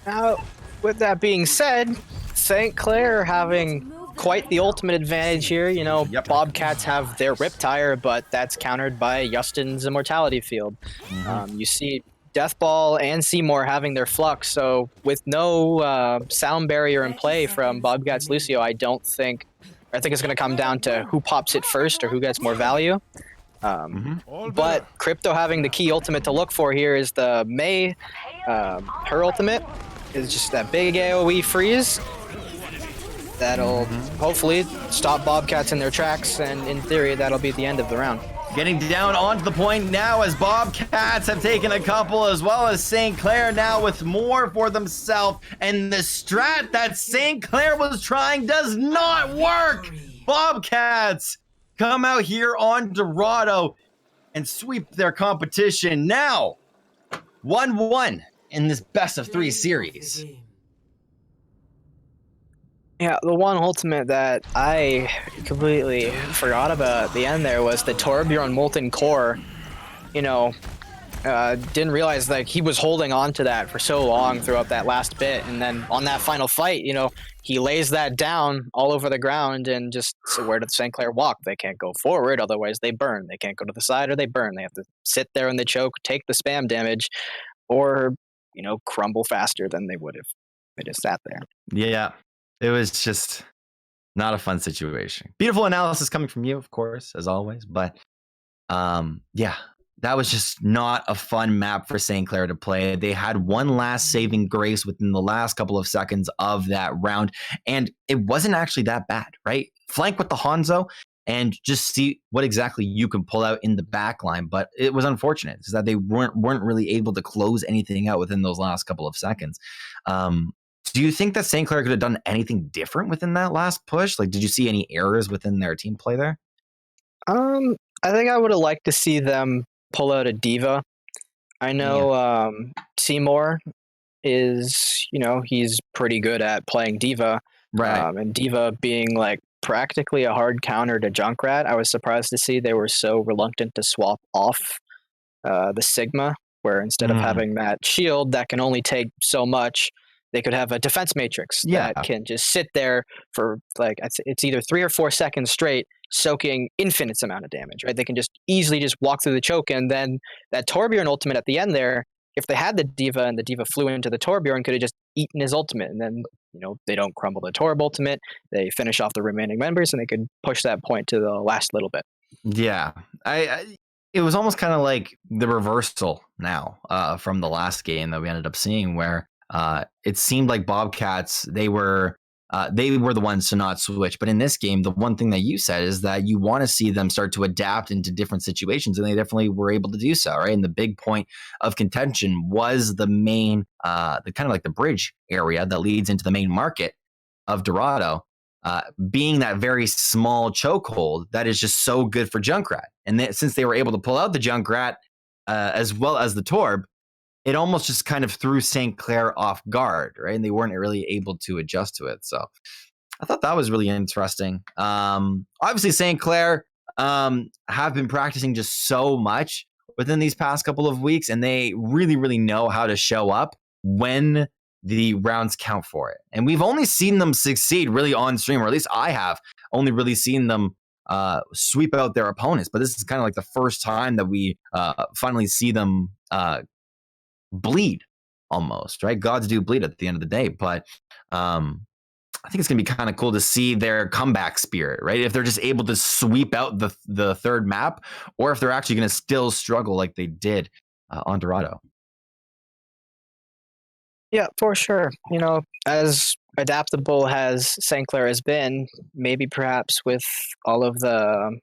Speaker 2: Now, with that being said, St. Clair having quite the ultimate advantage here. You know, Bobcats have their Riptire, but that's countered by Justin's Immortality Field. You see Deathball and Seymour having their Flux, so with no sound barrier in play from Bobcats Lucio, I think it's going to come down to who pops it first or who gets more value. But Crypto having the key ultimate to look for here is the Mei. Her ultimate is just that big AoE freeze that'll hopefully stop Bobcats in their tracks, and in theory that'll be the end of the round.
Speaker 1: Getting down onto the point now as Bobcats have taken a couple, as well as St. Clair now with more for themselves, and the strat that St. Clair was trying does not work. Bobcats come out here on Dorado and sweep their competition. Now 1-1 in this best of 3 series.
Speaker 2: Yeah, the one ultimate that I completely forgot about at the end there was the Torbjorn Molten Core. You know, didn't realize like he was holding on to that for so long throughout that last bit, and then on that final fight, he lays that down all over the ground, and just so where did St. Clair walk? They can't go forward, otherwise they burn. They can't go to the side or they burn. They have to sit there in the choke, take the spam damage, or crumble faster than they would if they just sat there.
Speaker 1: Yeah, it was just not a fun situation. Beautiful analysis coming from you, of course, as always. But yeah, that was just not a fun map for St. Clair to play. They had one last saving grace within the last couple of seconds of that round, and it wasn't actually that bad, right? Flank with the Hanzo and just see what exactly you can pull out in the back line. But it was unfortunate is that they weren't really able to close anything out within those last couple of seconds. Do you think that St. Clair could have done anything different within that last push? Like, did you see any errors within their team play there?
Speaker 2: I think I would have liked to see them pull out a diva. I know Seymour is, he's pretty good at playing diva.
Speaker 1: Right.
Speaker 2: And diva being like practically a hard counter to Junkrat. I was surprised to see they were so reluctant to swap off the Sigma, where instead of having that shield that can only take so much, they could have a defense matrix that can just sit there for like it's either 3 or 4 seconds straight, soaking infinite amount of damage, right? They can just easily just walk through the choke, and then that Torbjorn ultimate at the end there, if they had the diva and the diva flew into the Torbjorn, could have just eaten his ultimate, and then they don't crumble the Torb ultimate, they finish off the remaining members, and they could push that point to the last little bit.
Speaker 1: Yeah, it was almost kind of like the reversal now from the last game that we ended up seeing, where it seemed like Bobcats, they were the ones to not switch. But in this game, the one thing that you said is that you want to see them start to adapt into different situations, and they definitely were able to do so, right? And the big point of contention was the main, the kind of like the bridge area that leads into the main market of Dorado, being that very small chokehold that is just so good for Junkrat. And since they were able to pull out the Junkrat as well as the Torb, it almost just kind of threw St. Clair off guard, right? And they weren't really able to adjust to it. So I thought that was really interesting. Obviously, St. Clair have been practicing just so much within these past couple of weeks, and they really, really know how to show up when the rounds count for it. And we've only seen them succeed really on stream, or at least I have only really seen them sweep out their opponents. But this is kind of like the first time that we finally see them bleed almost, right? Gods do bleed at the end of the day, but I think it's gonna be kind of cool to see their comeback spirit, right? If they're just able to sweep out the third map, or if they're actually gonna still struggle like they did on Dorado.
Speaker 2: Yeah, for sure. As adaptable as St. Clair has been, maybe perhaps with all of the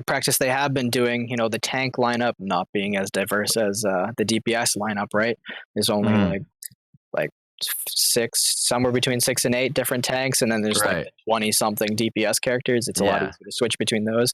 Speaker 2: practice they have been doing, the tank lineup not being as diverse as the DPS lineup, right? There's only like 6, somewhere between 6 and 8 different tanks, and then there's like 20 something DPS characters. It's a lot easier to switch between those.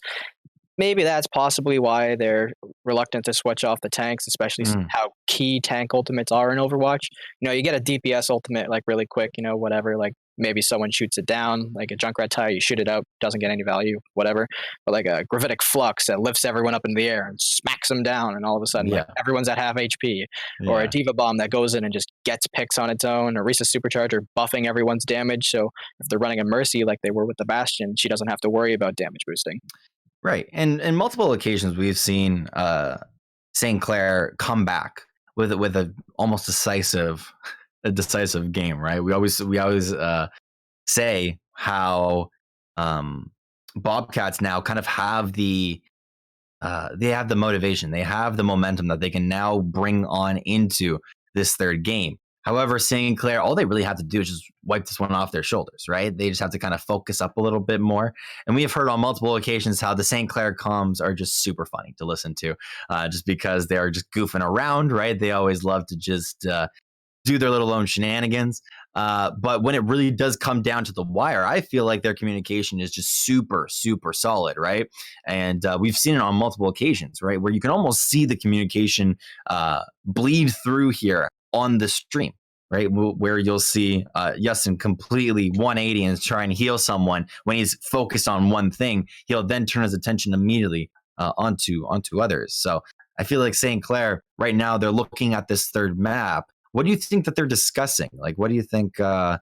Speaker 2: Maybe that's possibly why they're reluctant to switch off the tanks, especially how key tank ultimates are in Overwatch. You get a DPS ultimate like really quick, whatever, like maybe someone shoots it down, like a Junkrat tire, you shoot it out, doesn't get any value, whatever. But like a Gravitic Flux that lifts everyone up in the air and smacks them down, and all of a sudden like, everyone's at half HP. Or a Diva Bomb that goes in and just gets picks on its own, or Risa Supercharger buffing everyone's damage. So if they're running a Mercy like they were with the Bastion, she doesn't have to worry about damage boosting.
Speaker 1: Right. And in multiple occasions, we've seen St. Clair come back with a almost decisive game, right? We always say how Bobcats now kind of have they have the motivation, they have the momentum that they can now bring on into this third game. However, St. Clair, all they really have to do is just wipe this one off their shoulders, right? They just have to kind of focus up a little bit more. And we have heard on multiple occasions how the St. Clair comms are just super funny to listen to, just because they are just goofing around, right? They always love to just do their little own shenanigans. But when it really does come down to the wire, I feel like their communication is just super, super solid, right? And we've seen it on multiple occasions, right? Where you can almost see the communication bleed through here on the stream, right? Where you'll see Justin completely 180 and try and heal someone. When he's focused on one thing, he'll then turn his attention immediately onto others. So I feel like St. Clair right now, they're looking at this third map. What do you think that they're discussing? Like, what do you think the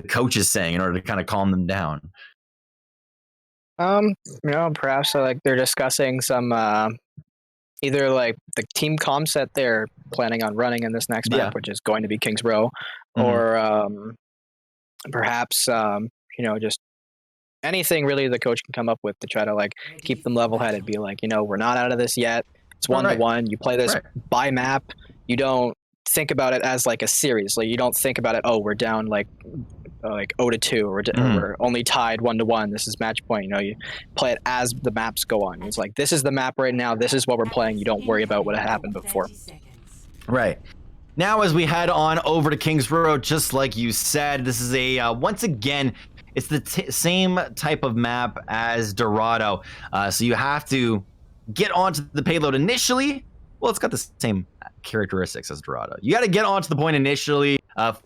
Speaker 1: coach is saying in order to kind of calm them down?
Speaker 2: Perhaps like they're discussing some either like the team comps that they're planning on running in this next map, which is going to be Kings Row, or perhaps just anything really the coach can come up with to try to like keep them level headed. Be like, we're not out of this yet. It's 1-1. You play this by map. You don't think about it as like a series. Like you don't think about it. Oh, we're down like 0-2, or we're only tied 1-1. This is match point. You play it as the maps go on. It's like, this is the map right now. This is what we're playing. You don't worry about what happened before.
Speaker 1: Right. Now, as we head on over to Kings Row, just like you said, this is a once again, it's the same type of map as Dorado. So you have to get onto the payload initially. Well, it's got the same characteristics as Dorado. You got to get onto the point initially,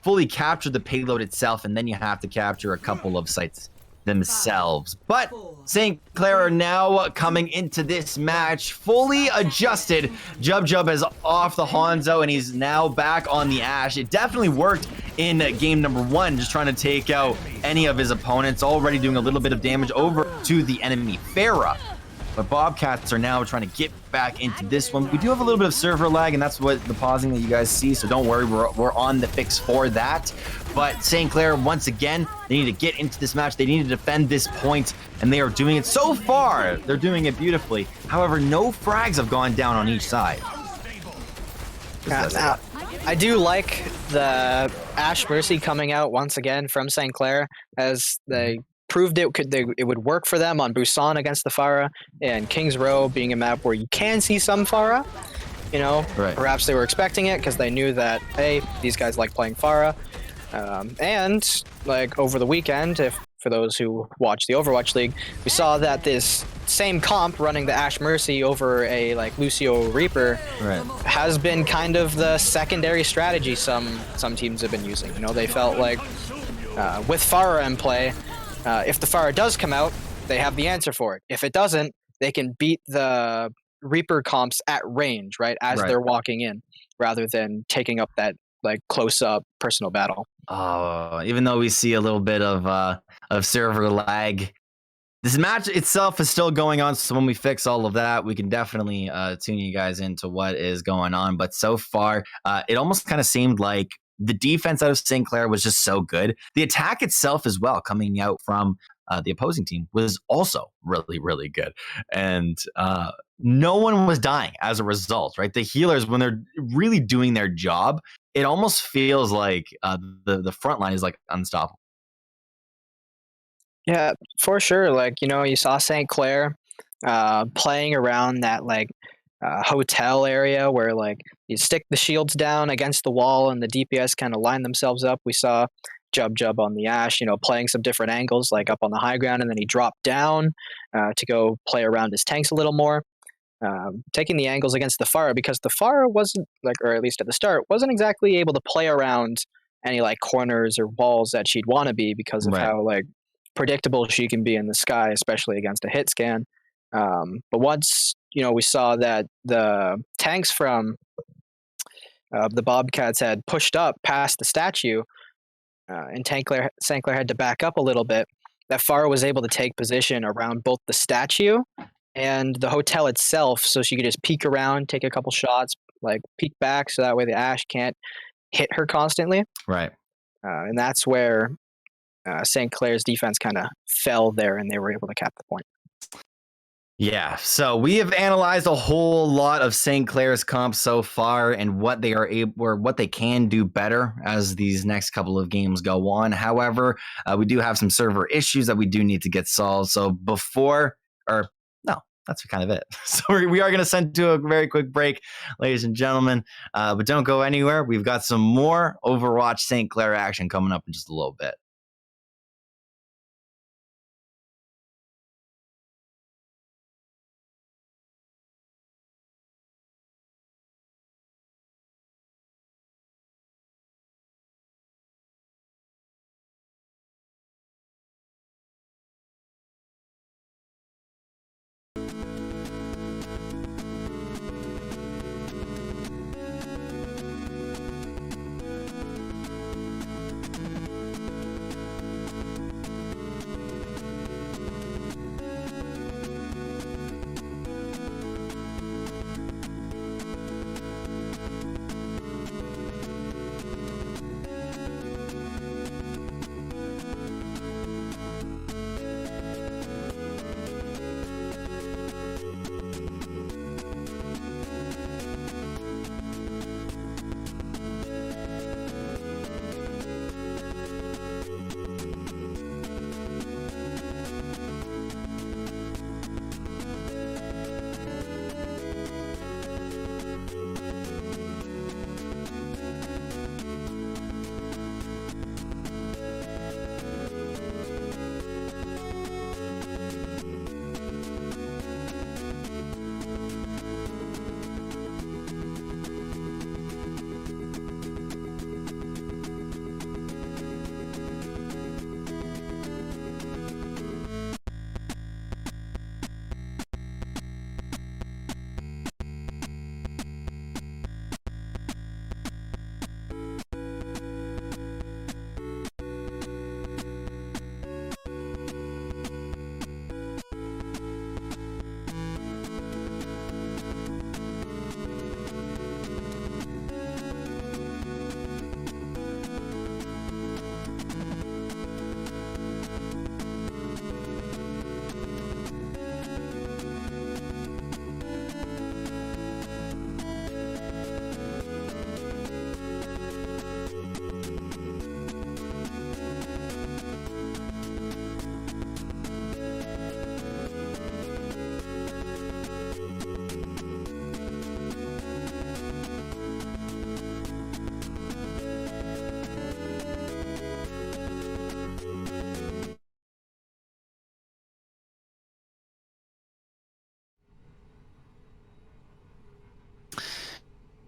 Speaker 1: fully capture the payload itself, and then you have to capture a couple of sites themselves. But St. Clair are now coming into this match fully adjusted. Jub is off the Hanzo, and he's now back on the Ashe. It definitely worked in game number 1, just trying to take out any of his opponents, already doing a little bit of damage over to the enemy Pharah. But Bobcats are now trying to get back into this one. We do have a little bit of server lag, and that's what the pausing that you guys see, so don't worry, we're on the fix for that. But St. Clair, once again, they need to get into this match. They need to defend this point, and they are doing it so far. They're doing it beautifully. However, no frags have gone down on each side.
Speaker 2: I do like the Ashe Mercy coming out once again from St. Clair, as they proved it would work for them on Busan against the Pharah, and Kings Row being a map where you can see some Pharah. Perhaps they were expecting it because they knew that, hey, these guys like playing Pharah. And like over the weekend, for those who watch the Overwatch League, we saw that this same comp running the Ashe Mercy over a like Lucio Reaper has been kind of the secondary strategy some teams have been using. They felt like with Pharah in play, if the Pharah does come out, they have the answer for it. If it doesn't, they can beat the Reaper comps at range, right, as they're walking in, rather than taking up that like close-up personal battle.
Speaker 1: Even though we see a little bit of server lag, this match itself is still going on. So when we fix all of that, we can definitely tune you guys into what is going on. But so far, it almost kind of seemed like the defense out of St. Clair was just so good. The attack itself as well, coming out from the opposing team, was also really, really good. And no one was dying as a result, right? The healers, when they're really doing their job, it almost feels like the front line is like unstoppable.
Speaker 2: Yeah, for sure. Like, you saw St. Clair playing around that like hotel area where like you stick the shields down against the wall and the DPS kind of line themselves up. We saw Jub on the Ashe, playing some different angles, like up on the high ground, and then he dropped down to go play around his tanks a little more, taking the angles against the Pharah, because the Pharah wasn't like, or at least at the start, wasn't exactly able to play around any like corners or walls that she'd want to be because of how like predictable she can be in the sky, especially against a hit scan. But once we saw that the tanks from the Bobcats had pushed up past the statue, and St. Clair had to back up a little bit, that Pharah was able to take position around both the statue and the hotel itself, so she could just peek around, take a couple shots, like peek back, so that way the Ashe can't hit her constantly.
Speaker 1: Right.
Speaker 2: And that's where St. Clair's defense kind of fell there, and they were able to cap the point.
Speaker 1: Yeah, so we have analyzed a whole lot of St. Clair's comps so far and what they are able, or what they can do better as these next couple of games go on. However, we do have some server issues that we do need to get solved. So that's kind of it. So we are going to send to a very quick break, ladies and gentlemen. But don't go anywhere. We've got some more Overwatch St. Clair action coming up in just a little bit.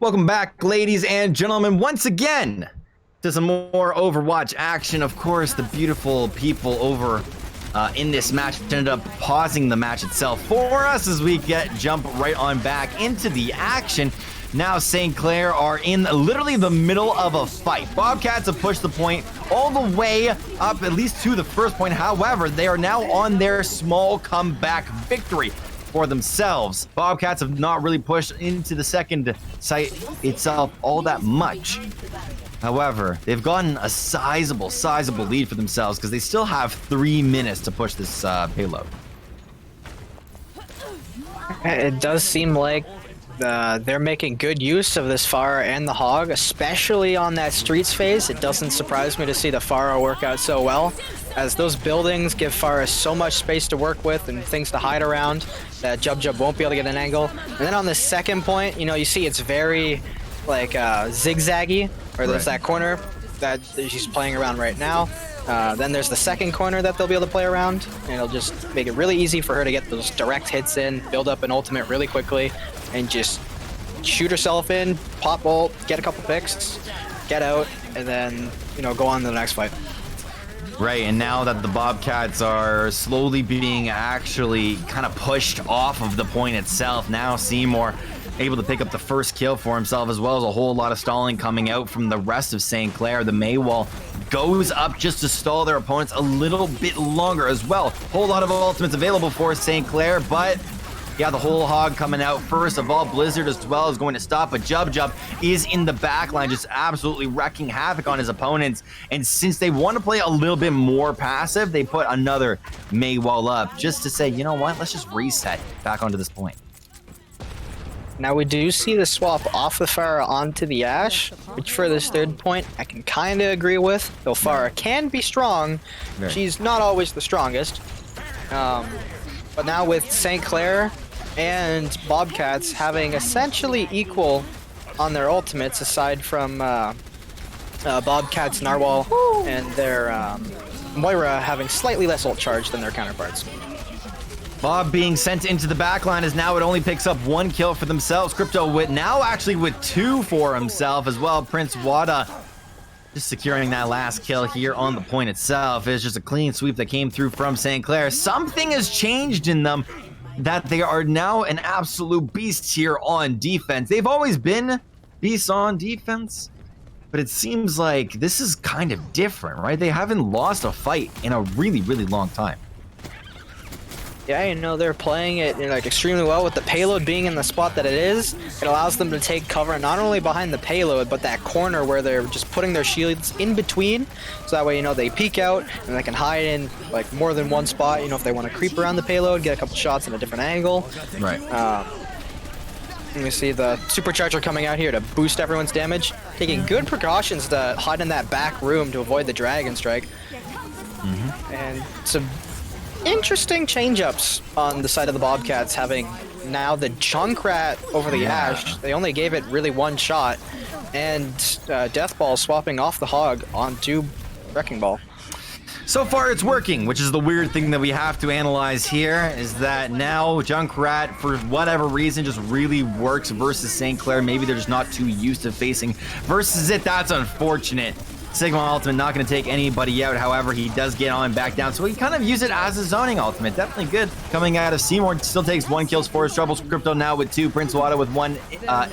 Speaker 1: Welcome back, ladies and gentlemen, once again to some more Overwatch action. Of course, the beautiful people over in this match ended up pausing the match itself for us as we jump right on back into the action. Now St. Clair are in literally the middle of a fight. Bobcats have pushed the point all the way up at least to the first point. However, they are now on their small comeback victory for themselves. Bobcats have not really pushed into the second site itself all that much. However, they've gotten a sizable lead for themselves because they still have 3 minutes to push this payload.
Speaker 2: It does seem like they're making good use of this Pharah and the Hog, especially on that streets phase. It doesn't surprise me to see the Pharah work out so well, as those buildings give Pharah so much space to work with and things to hide around that Jub won't be able to get an angle. And then on the second point, you know, you see it's very like zigzaggy, or there's that corner that she's playing around right now. Then there's the second corner that they'll be able to play around, and it'll just make it really easy for her to get those direct hits in, build up an ultimate really quickly, and just shoot herself in, pop ult, get a couple picks, get out, and then, you know, go on to the next fight.
Speaker 1: Right, and now that the Bobcats are slowly being actually kind of pushed off of the point itself, now Seymour able to pick up the first kill for himself, as well as a whole lot of stalling coming out from the rest of St. Clair. The Maywall goes up just to stall their opponents a little bit longer as well. Whole lot of ultimates available for St. Clair, but yeah, the whole Hog coming out first of all. Blizzard as well is going to stop, but Jub is in the back line, just absolutely wrecking havoc on his opponents. And since they want to play a little bit more passive, they put another Maywall up just to say, you know what, let's just reset back onto this point.
Speaker 2: Now we do see the swap off the Pharah onto the Ashe, which for this third point I can kind of agree with. Though Pharah can be strong, she's not always the strongest. But now with St. Clair and Bobcats having essentially equal on their ultimates, aside from Bobcats, Narwhal, and their Moira having slightly less ult charge than their counterparts.
Speaker 1: Bob being sent into the backline as now it only picks up 1 kill for themselves. Crypto with now actually with 2 for himself as well. Prince Wada just securing that last kill here on the point itself. It's just a clean sweep that came through from St. Clair. Something has changed in them, that they are now an absolute beast here on defense. They've always been beasts on defense, but it seems like this is kind of different, right? They haven't lost a fight in a really long time.
Speaker 2: Yeah, you know, they're playing it, you know, like extremely well with the payload being in the spot that it is. It allows them to take cover not only behind the payload, but that corner where they're just putting their shields in between. So that way, you know, they peek out and they can hide in like more than one spot. You know, if they want to creep around the payload, get a couple shots in a different angle.
Speaker 1: Right.
Speaker 2: And we see the supercharger coming out here to boost everyone's damage, taking good precautions to hide in that back room to avoid the dragon strike. And some interesting change-ups on the side of the Bobcats, having now the Junkrat over the Ashe. They only gave it really 1 shot, and Deathball swapping off the Hog onto Wrecking Ball.
Speaker 1: So far it's working, which is the weird thing that we have to analyze here, is that now Junkrat, for whatever reason, just really works versus St. Clair. Maybe they're just not too used to facing versus it. That's unfortunate. Sigma ultimate not going to take anybody out. However, he does get on back down, so he kind of use it as a zoning ultimate. Definitely good coming out of Seymour. Still takes 1 kill, 4 troubles. Crypto now with 2. Prince Wada with 1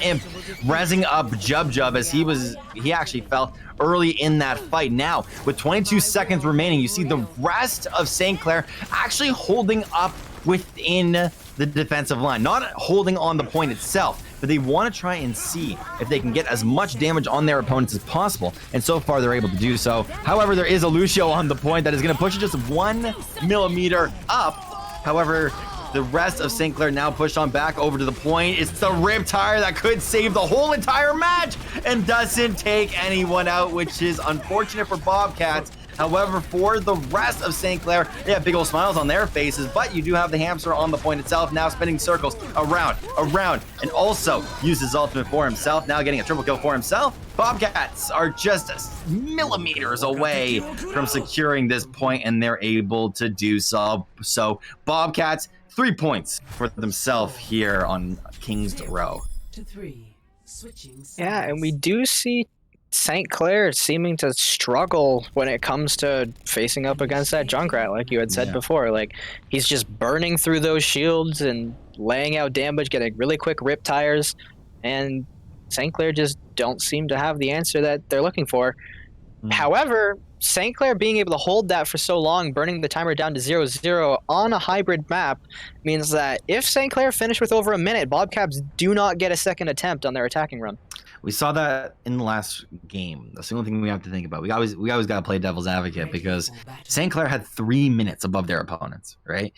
Speaker 1: imp, rezzing up Jub as he actually fell early in that fight. Now with 22 seconds remaining, you see the rest of St. Clair actually holding up within the defensive line, not holding on the point itself, but they want to try and see if they can get as much damage on their opponents as possible, and so far they're able to do so. However, there is a Lucio on the point that is going to push it just 1 millimeter up. However, the rest of St. Clair now pushed on back over to the point. It's the Riptire that could save the whole entire match and doesn't take anyone out, which is unfortunate for Bobcats. However, for the rest of St. Clair, they have big old smiles on their faces, but you do have the hamster on the point itself, now spinning circles around, and also uses ultimate for himself, now getting a triple kill for himself. Bobcats are just millimeters away from securing this point, and they're able to do so. So Bobcats, 3 points for themselves here on King's Row.
Speaker 3: 3.
Speaker 2: Yeah, and we do see St. Clair seeming to struggle when it comes to facing up against that Junkrat, like you had said before. Like, he's just burning through those shields and laying out damage, getting really quick rip tires, and St. Clair just don't seem to have the answer that they're looking for. However, St. Clair being able to hold that for so long, burning the timer down to 0-0 on a hybrid map, means that if St. Clair finish with over a minute, Bobcats do not get a second attempt on their attacking run.
Speaker 1: We saw that in the last game. That's the only thing we have to think about. We always got to play devil's advocate because St. Clair had 3 minutes above their opponents, right?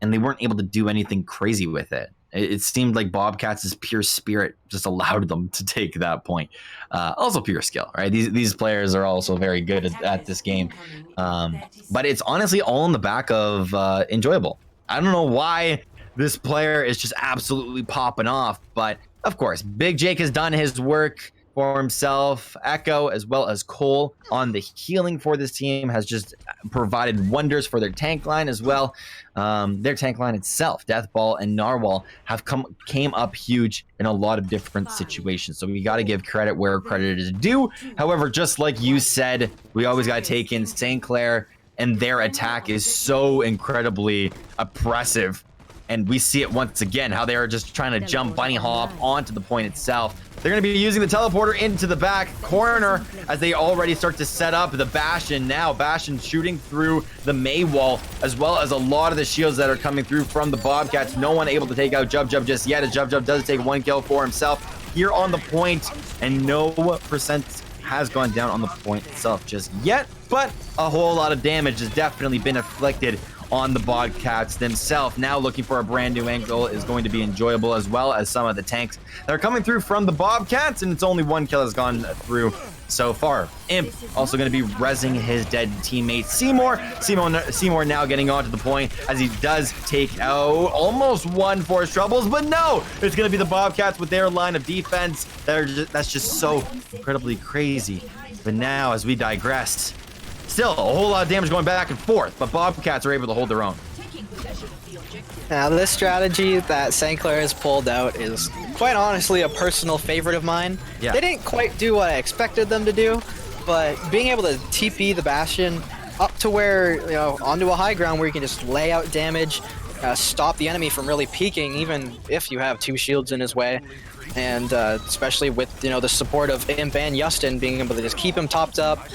Speaker 1: And they weren't able to do anything crazy with it. It seemed like Bobcats' pure spirit just allowed them to take that point. Also pure skill, right? These players are also very good at this game. But it's honestly all in the back of enjoyable. I don't know why this player is just absolutely popping off, but of course, Big Jake has done his work for himself. Echo, as well as Cole, on the healing for this team, has just provided wonders for their tank line as well. Their tank line itself, Deathball and Narwhal, have came up huge in a lot of different situations. So we got to give credit where credit is due. However, just like you said, we always got to take in St. Clair, and their attack is so incredibly oppressive. And we see it once again, how they are just trying to jump bunny hop onto the point itself. They're going to be using the teleporter into the back corner as they already start to set up the Bastion now. Bastion shooting through the May wall, as well as a lot of the shields that are coming through from the Bobcats. No one able to take out Jub Jub just yet, as Jub Jub does take 1 kill for himself here on the point, and no percent has gone down on the point itself just yet, but a whole lot of damage has definitely been inflicted on the Bobcats themselves. Now looking for a brand new angle is going to be enjoyable, as well as some of the tanks that are coming through from the Bobcats, and it's only 1 kill has gone through so far. Imp also going to be rezzing his dead teammate Seymour. Seymour now getting onto the point as he does take out almost 1 Force Troubles, but no, it's going to be the Bobcats with their line of defense that's just so incredibly crazy. But now, as we digress, still a whole lot of damage going back and forth, but Bobcats are able to hold their own.
Speaker 2: Now, this strategy that St. Clair has pulled out is quite honestly a personal favorite of mine. Yeah. They didn't quite do what I expected them to do, but being able to TP the Bastion up to where, you know, onto a high ground where you can just lay out damage, stop the enemy from really peeking, even if you have 2 shields in his way. And especially with, you know, the support of Imp and Justin being able to just keep him topped up,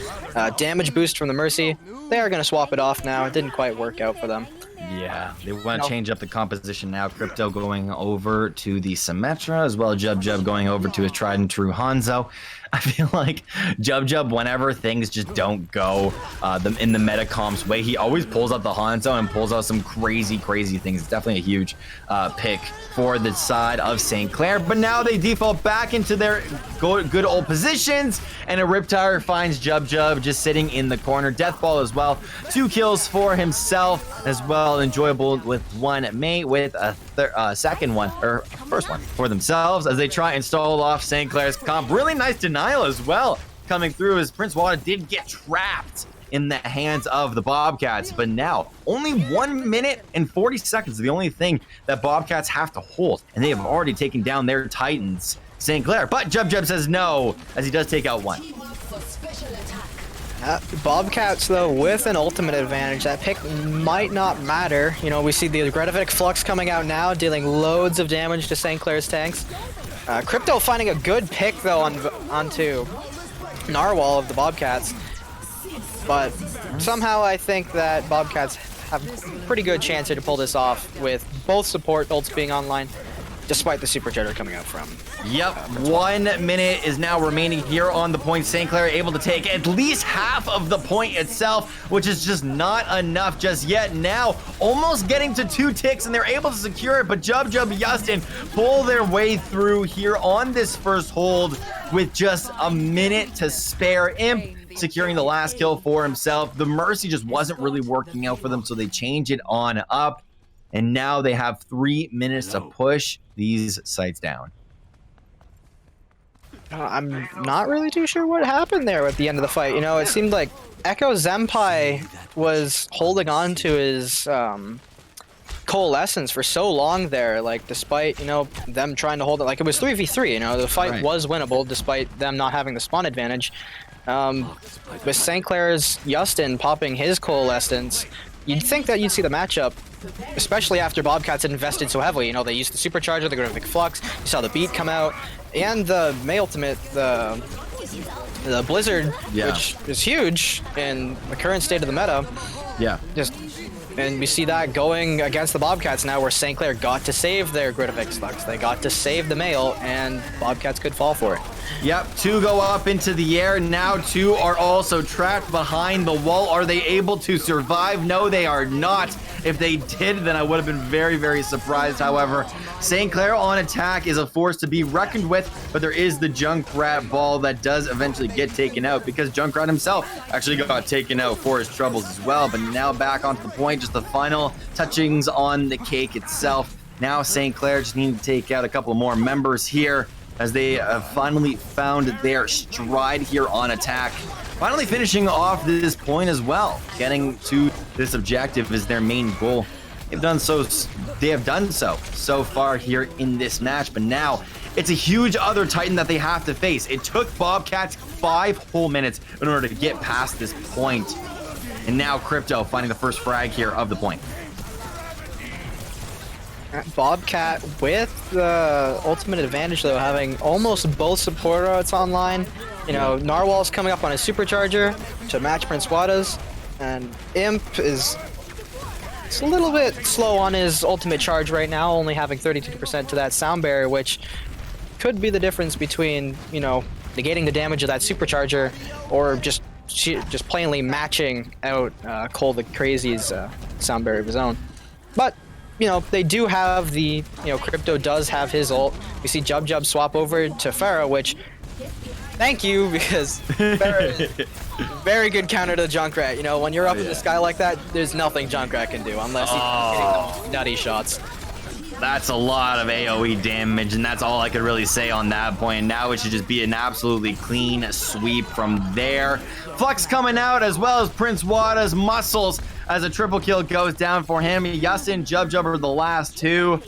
Speaker 2: damage boost from the Mercy, they are going to swap it off now. It didn't quite work out for them.
Speaker 1: Yeah, they want to change up the composition now. Crypto going over to the Symmetra, as well as Jub Jub going over to his tried and true Hanzo. I feel like Jub Jub, whenever things just don't go in the meta comps way, he always pulls out the Hanzo and pulls out some crazy things. It's definitely a huge pick for the side of St. Clair. But now they default back into their good old positions, and a Riptire finds Jub Jub just sitting in the corner. Deathball as well. 2 kills for himself as well. Enjoyable with 1 mate, with a second one, or first one for themselves, as they try and stall off St. Clair's comp. Really nice denial as well coming through, as Prince Wada did get trapped in the hands of the Bobcats. But now only 1 minute and 40 seconds is the only thing that Bobcats have to hold, and they have already taken down their Titans, St. Clair. But Jub Jub says no, as he does take out 1.
Speaker 2: Bobcats, though, with an ultimate advantage. That pick might not matter. You know, we see the Gretific Flux coming out now, dealing loads of damage to St. Clair's tanks. Crypto finding a good pick, though, onto Narwhal of the Bobcats. But somehow I think that Bobcats have a pretty good chance here to pull this off, with both support ults being online, despite the super jitter coming out from.
Speaker 1: Yep, 1 minute is now remaining here on the point. St. Clair able to take at least half of the point itself, which is just not enough just yet. Now almost getting to 2 ticks, and they're able to secure it, but Jub Jub Justin pull their way through here on this first hold with just a minute to spare. Imp securing the last kill for himself. The Mercy just wasn't really working out for them, so they change it on up. And now they have 3 minutes to push these sites down.
Speaker 2: I'm not really too sure what happened there at the end of the fight. You know, it seemed like Echo Zenpai was holding on to his coalescence for so long there. Like, despite, you know, them trying to hold it, like it was 3v3, you know, the fight was winnable despite them not having the spawn advantage. With St. Clair's Justin popping his coalescence, you'd think that you'd see the matchup, especially after Bobcats had invested so heavily. You know, they used the supercharger, the Graphic Flux, you saw the beat come out, and the May ultimate, the Blizzard, which is huge in the current state of the meta. And we see that going against the Bobcats now, where St. Clair got to save their Grid of X-Flux. They got to save the Mail, and Bobcats could fall for it.
Speaker 1: Yep, 2 go up into the air. Now 2 are also trapped behind the wall. Are they able to survive? No, they are not. If they did, then I would have been very, very surprised. However, St. Clair on attack is a force to be reckoned with, but there is the Junkrat ball that does eventually get taken out, because Junkrat himself actually got taken out for his troubles as well. But now back onto the point, just the final touchings on the cake itself. Now St. Clair just need to take out a couple more members here, as they have finally found their stride here on attack. Finally finishing off this point as well. Getting to this objective is their main goal. They have done so far here in this match, but now it's a huge other Titan that they have to face. It took Bobcats 5 whole minutes in order to get past this point. And now Crypto finding the first frag here of the point.
Speaker 2: Bobcat with the ultimate advantage, though, having almost both support routes online. You know, Narwhal's coming up on his supercharger to match Prince Wada's, and Imp is a little bit slow on his ultimate charge right now, only having 32% to that sound barrier, which could be the difference between, you know, negating the damage of that supercharger or just plainly matching out Cole the Crazy's sound barrier of his own. But you know, they do have the, you know, Crypto does have his ult. We see Jub swap over to Pharah, which, thank you, because Pharah is very good counter to Junkrat. You know, when you're up in the sky like that, there's nothing Junkrat can do unless he's hitting them nutty shots.
Speaker 1: That's a lot of AoE damage, and that's all I could really say on that point. Now it should just be an absolutely clean sweep from there. Flux coming out, as well as Prince Wada's muscles, as a triple kill goes down for him. Justin, Jub are the last 2,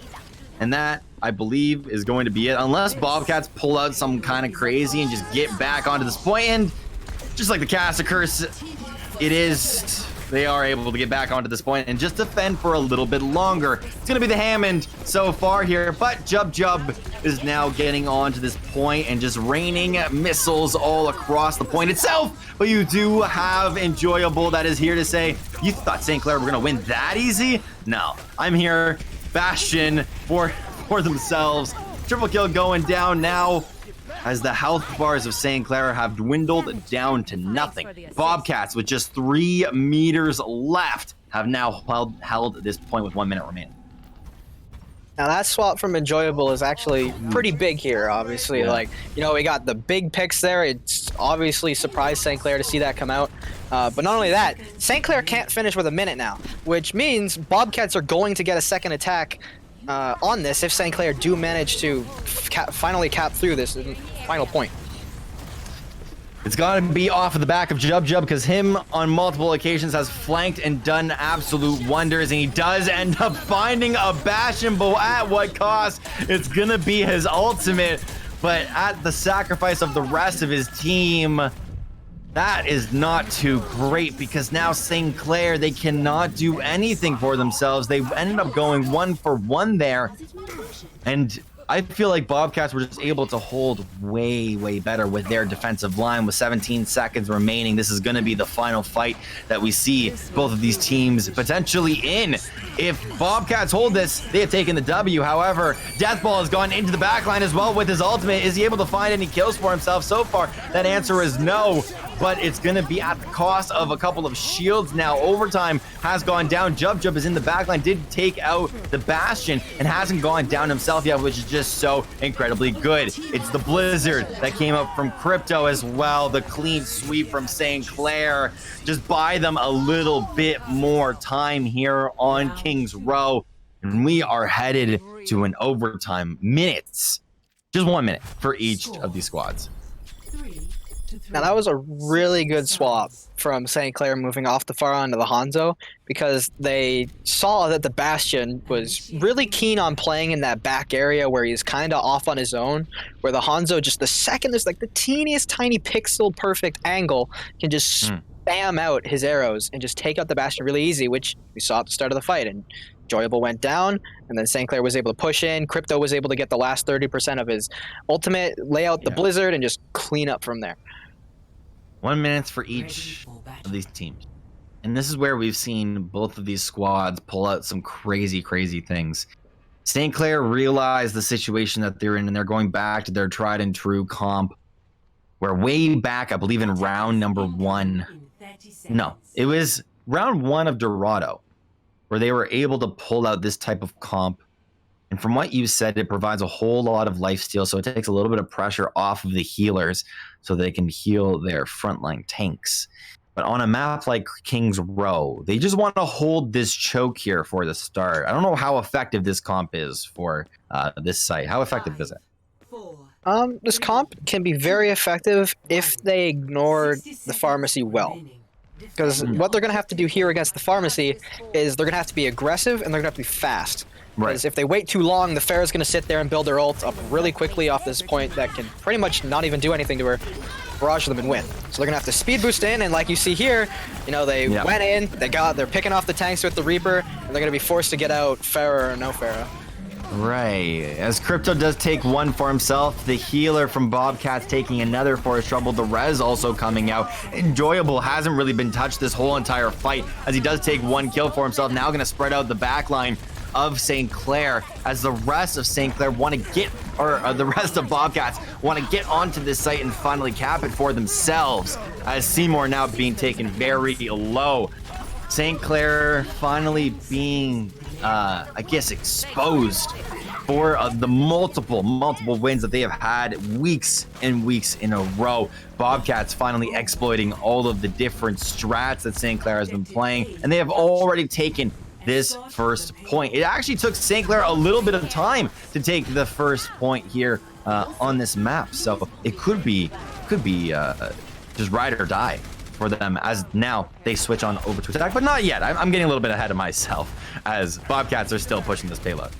Speaker 1: and that, I believe, is going to be it, unless Bobcats pull out some kind of crazy and just get back onto this point. And just like the Caster Curse, they are able to get back onto this point and just defend for a little bit longer. It's going to be the Hammond so far here, but Jub is now getting onto this point and just raining missiles all across the point itself. But you do have Enjoyable that is here to say, you thought St. Clair were going to win that easy? No, I'm here. Bastion for themselves. Triple kill going down now, as the health bars of St. Clair have dwindled down to nothing. Bobcats, with just 3 meters left, have now held this point with 1 minute remaining.
Speaker 2: Now that swap from Enjoyable is actually pretty big here, obviously. Like, you know, we got the big picks there. It's obviously surprised St. Clair to see that come out. But not only that, St. Clair can't finish with a minute now, which means Bobcats are going to get a second attack on this if St. Clair do manage to finally cap through this final point.
Speaker 1: It's got to be off of the back of Jub, because him on multiple occasions has flanked and done absolute wonders, and he does end up finding a Bastion, but at what cost? It's going to be his ultimate, but at the sacrifice of the rest of his team. That is not too great, because now St. Clair, they cannot do anything for themselves. They ended up going 1 for 1 there, and I feel like Bobcats were just able to hold way, way better with their defensive line. With 17 seconds remaining, this is going to be the final fight that we see both of these teams potentially in. If Bobcats hold this, they have taken the W. However, Deathball has gone into the backline as well with his ultimate. Is he able to find any kills for himself so far? That answer is no, but it's going to be at the cost of a couple of shields now. Overtime has gone down. Jub is in the backline, did take out the Bastion, and hasn't gone down himself yet, which is just so incredibly good. It's the Blizzard that came up from Crypto as well. The clean sweep from St. Clair. Just buy them a little bit more time here on Kings Row. And we are headed to an overtime minutes. Just 1 minute for each of these squads.
Speaker 3: 3-2.
Speaker 2: Now that was a really good swap from St. Clair moving off the far onto the Hanzo, because they saw that the Bastion was really keen on playing in that back area where he's kind of off on his own, where the Hanzo, just the second there's like the teeniest tiny pixel perfect angle, can just spam out his arrows and just take out the Bastion really easy, which we saw at the start of the fight. And Enjoyable went down, and then St. Clair was able to push in. Crypto was able to get the last 30% of his ultimate, lay out the Blizzard, and just clean up from there.
Speaker 1: 1 minute for each of these teams. And this is where we've seen both of these squads pull out some crazy, crazy things. St. Clair realized the situation that they're in, and they're going back to their tried and true comp, where way back, I believe in round number 1. No, it was round 1 of Dorado, where they were able to pull out this type of comp. And from what you said, it provides a whole lot of lifesteal, so it takes a little bit of pressure off of the healers so they can heal their frontline tanks. But on a map like King's Row, they just want to hold this choke here for the start. I don't know how effective this comp is for this site. How effective is it?
Speaker 2: This comp can be very effective if they ignore the pharmacy well. Because what they're going to have to do here against the pharmacy is they're going to have to be aggressive and they're going to have to be fast. Because if they wait too long, the Pharah's going to sit there and build their ult up really quickly off this point that can pretty much not even do anything to her, barrage them and win. So they're going to have to speed boost in, and like you see here, you know, they went in, they're picking off the tanks with the Reaper, and they're going to be forced to get out Pharah or no Pharah.
Speaker 1: Right. As Crypto does take one for himself, the healer from Bobcat's taking another for his trouble. The res also coming out. Enjoyable hasn't really been touched this whole entire fight, as he does take one kill for himself. Now going to spread out the back line of St. Clair, as the rest of St. Clair want to get, or the rest of Bobcats want to get onto this site and finally cap it for themselves, as Seymour now being taken very low. St. Clair finally being, I guess, exposed for the multiple wins that they have had weeks and weeks in a row. Bobcats finally exploiting all of the different strats that St. Clair has been playing, and they have already taken this first point. It actually took St. Clair a little bit of time to take the first point here on this map, so it could be just ride or die for them, as now they switch on over to attack, but not yet. I'm getting a little bit ahead of myself, as Bobcats are still pushing this payload.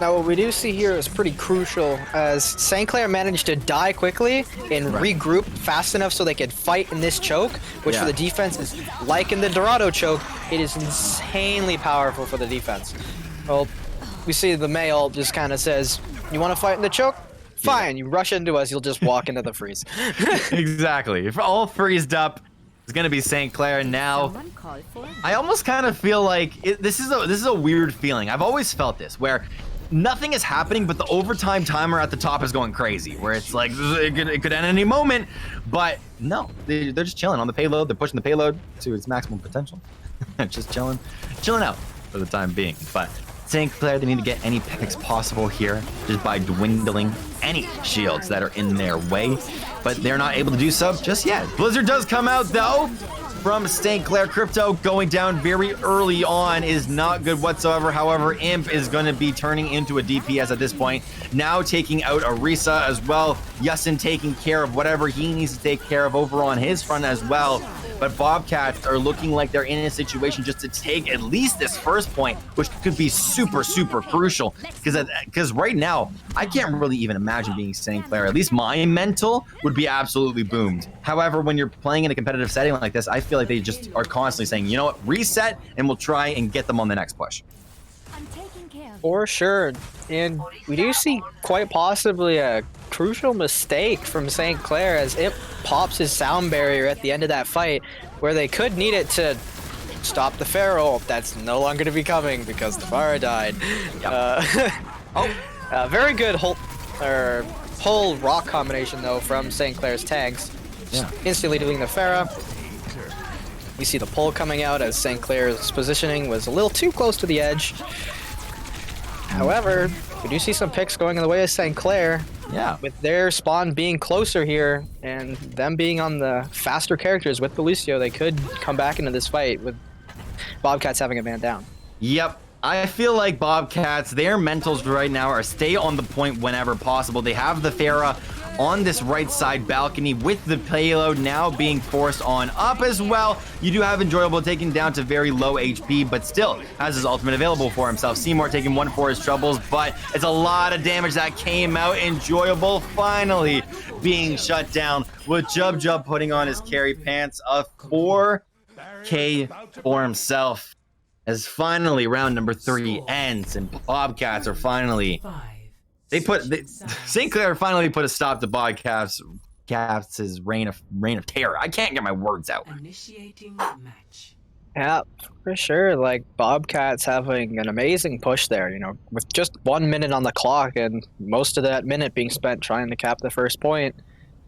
Speaker 2: Now what we do see here is pretty crucial, as St. Clair managed to die quickly and regroup fast enough so they could fight in this choke, which for the defense is like in the Dorado choke, it is insanely powerful for the defense. Well, we see the male just kind of says, you want to fight in the choke? Fine, you rush into us, you'll just walk into the freeze.
Speaker 1: Exactly. If all freezed up, it's gonna be St. Clair now. I almost kind of feel like this is a weird feeling. I've always felt this, where nothing is happening, but the overtime timer at the top is going crazy, where it's like it could end any moment, but no, they're just chilling on the payload. They're pushing the payload to its maximum potential. Just chilling out for the time being. But St. Clair, they need to get any picks possible here just by dwindling any shields that are in their way, but they're not able to do so just yet. Blizzard does come out though from St. Clair. Crypto going down very early on is not good whatsoever. However, Imp is going to be turning into a DPS at this point, now taking out Arisa as well. Yussin taking care of whatever he needs to take care of over on his front as well. But Bobcats are looking like they're in a situation just to take at least this first point, which could be super, super crucial. Because right now, I can't really even imagine being St. Clair. At least my mental would be absolutely boomed. However, when you're playing in a competitive setting like this, I feel like they just are constantly saying, you know what, reset, and we'll try and get them on the next push.
Speaker 2: For sure. And we do see quite possibly a crucial mistake from St. Clair, as it pops his sound barrier at the end of that fight, where they could need it to stop the Pharaoh. That's no longer to be coming because the Pharah died. Very good pull rock combination though from St. Clair's tanks. Instantly deleting the Pharah. We see the pull coming out as St. Clair's positioning was a little too close to the edge. However, we do see some picks going in the way of St. Clair. With their spawn being closer here and them being on the faster characters with the Lucio, they could come back into this fight with Bobcats having a man down.
Speaker 1: Yep. I feel like Bobcats, their mentals right now are stay on the point whenever possible. They have the Pharah on this right side balcony with the payload now being forced on up as well. You do have Enjoyable taken down to very low HP, but still has his ultimate available for himself. Seymour taking one for his troubles, but it's a lot of damage that came out. Enjoyable finally being shut down with Jub putting on his carry pants. A 4K for himself as finally round number 3 ends and Bobcats are finally... St. Clair finally put a stop to Bobcats' reign of terror. I can't get my words out.
Speaker 3: Initiating match.
Speaker 2: Yeah, for sure. Like, Bobcats having an amazing push there, you know, with just 1 minute on the clock and most of that minute being spent trying to cap the first point,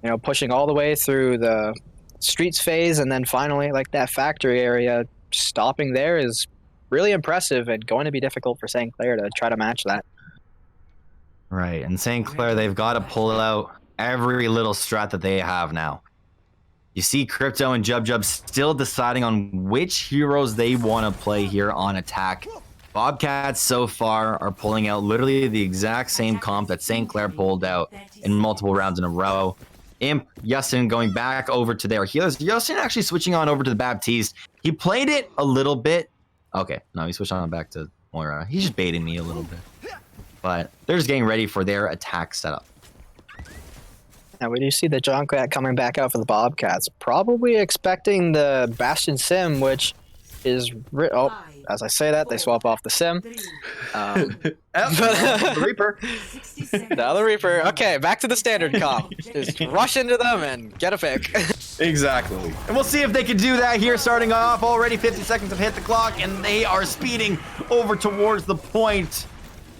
Speaker 2: you know, pushing all the way through the streets phase and then finally, like, that factory area, stopping there is really impressive and going to be difficult for St. Clair to try to match that.
Speaker 1: Right, and St. Clair, they've got to pull out every little strat that they have now. You see Crypto and Jub still deciding on which heroes they want to play here on attack. Bobcats so far are pulling out literally the exact same comp that St. Clair pulled out in multiple rounds in a row. Imp, Justin going back over to their healers. Justin actually switching on over to the Baptiste. He played it a little bit. Okay, no, he switched on back to Moira. He's just baiting me a little bit. But they're just getting ready for their attack setup.
Speaker 2: Now we do see the Junkrat coming back out for the Bobcats. Probably expecting the Bastion Sim, which is... as I say that, they swap off the Sim.
Speaker 1: The Reaper.
Speaker 2: Now the Reaper. Okay, back to the standard comp. Just rush into them and get a pick.
Speaker 1: Exactly. And we'll see if they can do that here starting off. Already 50 seconds have hit the clock, and they are speeding over towards the point.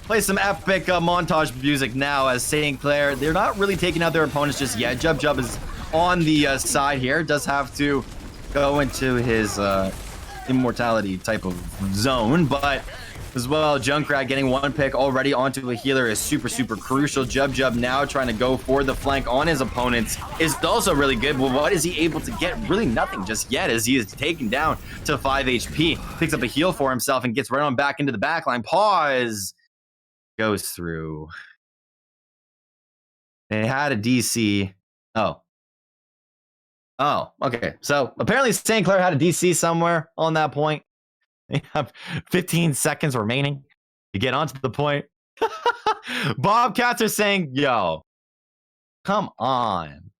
Speaker 1: Play some epic montage music now as St. Clair, they're not really taking out their opponents just yet. Jub is on the side here. Does have to go into his immortality type of zone, but as well, Junkrat getting one pick already onto a healer is super crucial. Jub now trying to go for the flank on his opponents is also really good, but what is he able to get? Really nothing just yet as he is taken down to 5 HP. Picks up a heal for himself and gets right on back into the backline. Pause. Goes through. They had a DC. Oh, okay. So apparently St. Clair had a DC somewhere on that point. They have 15 seconds remaining to get onto the point. Bobcats are saying, yo, come on.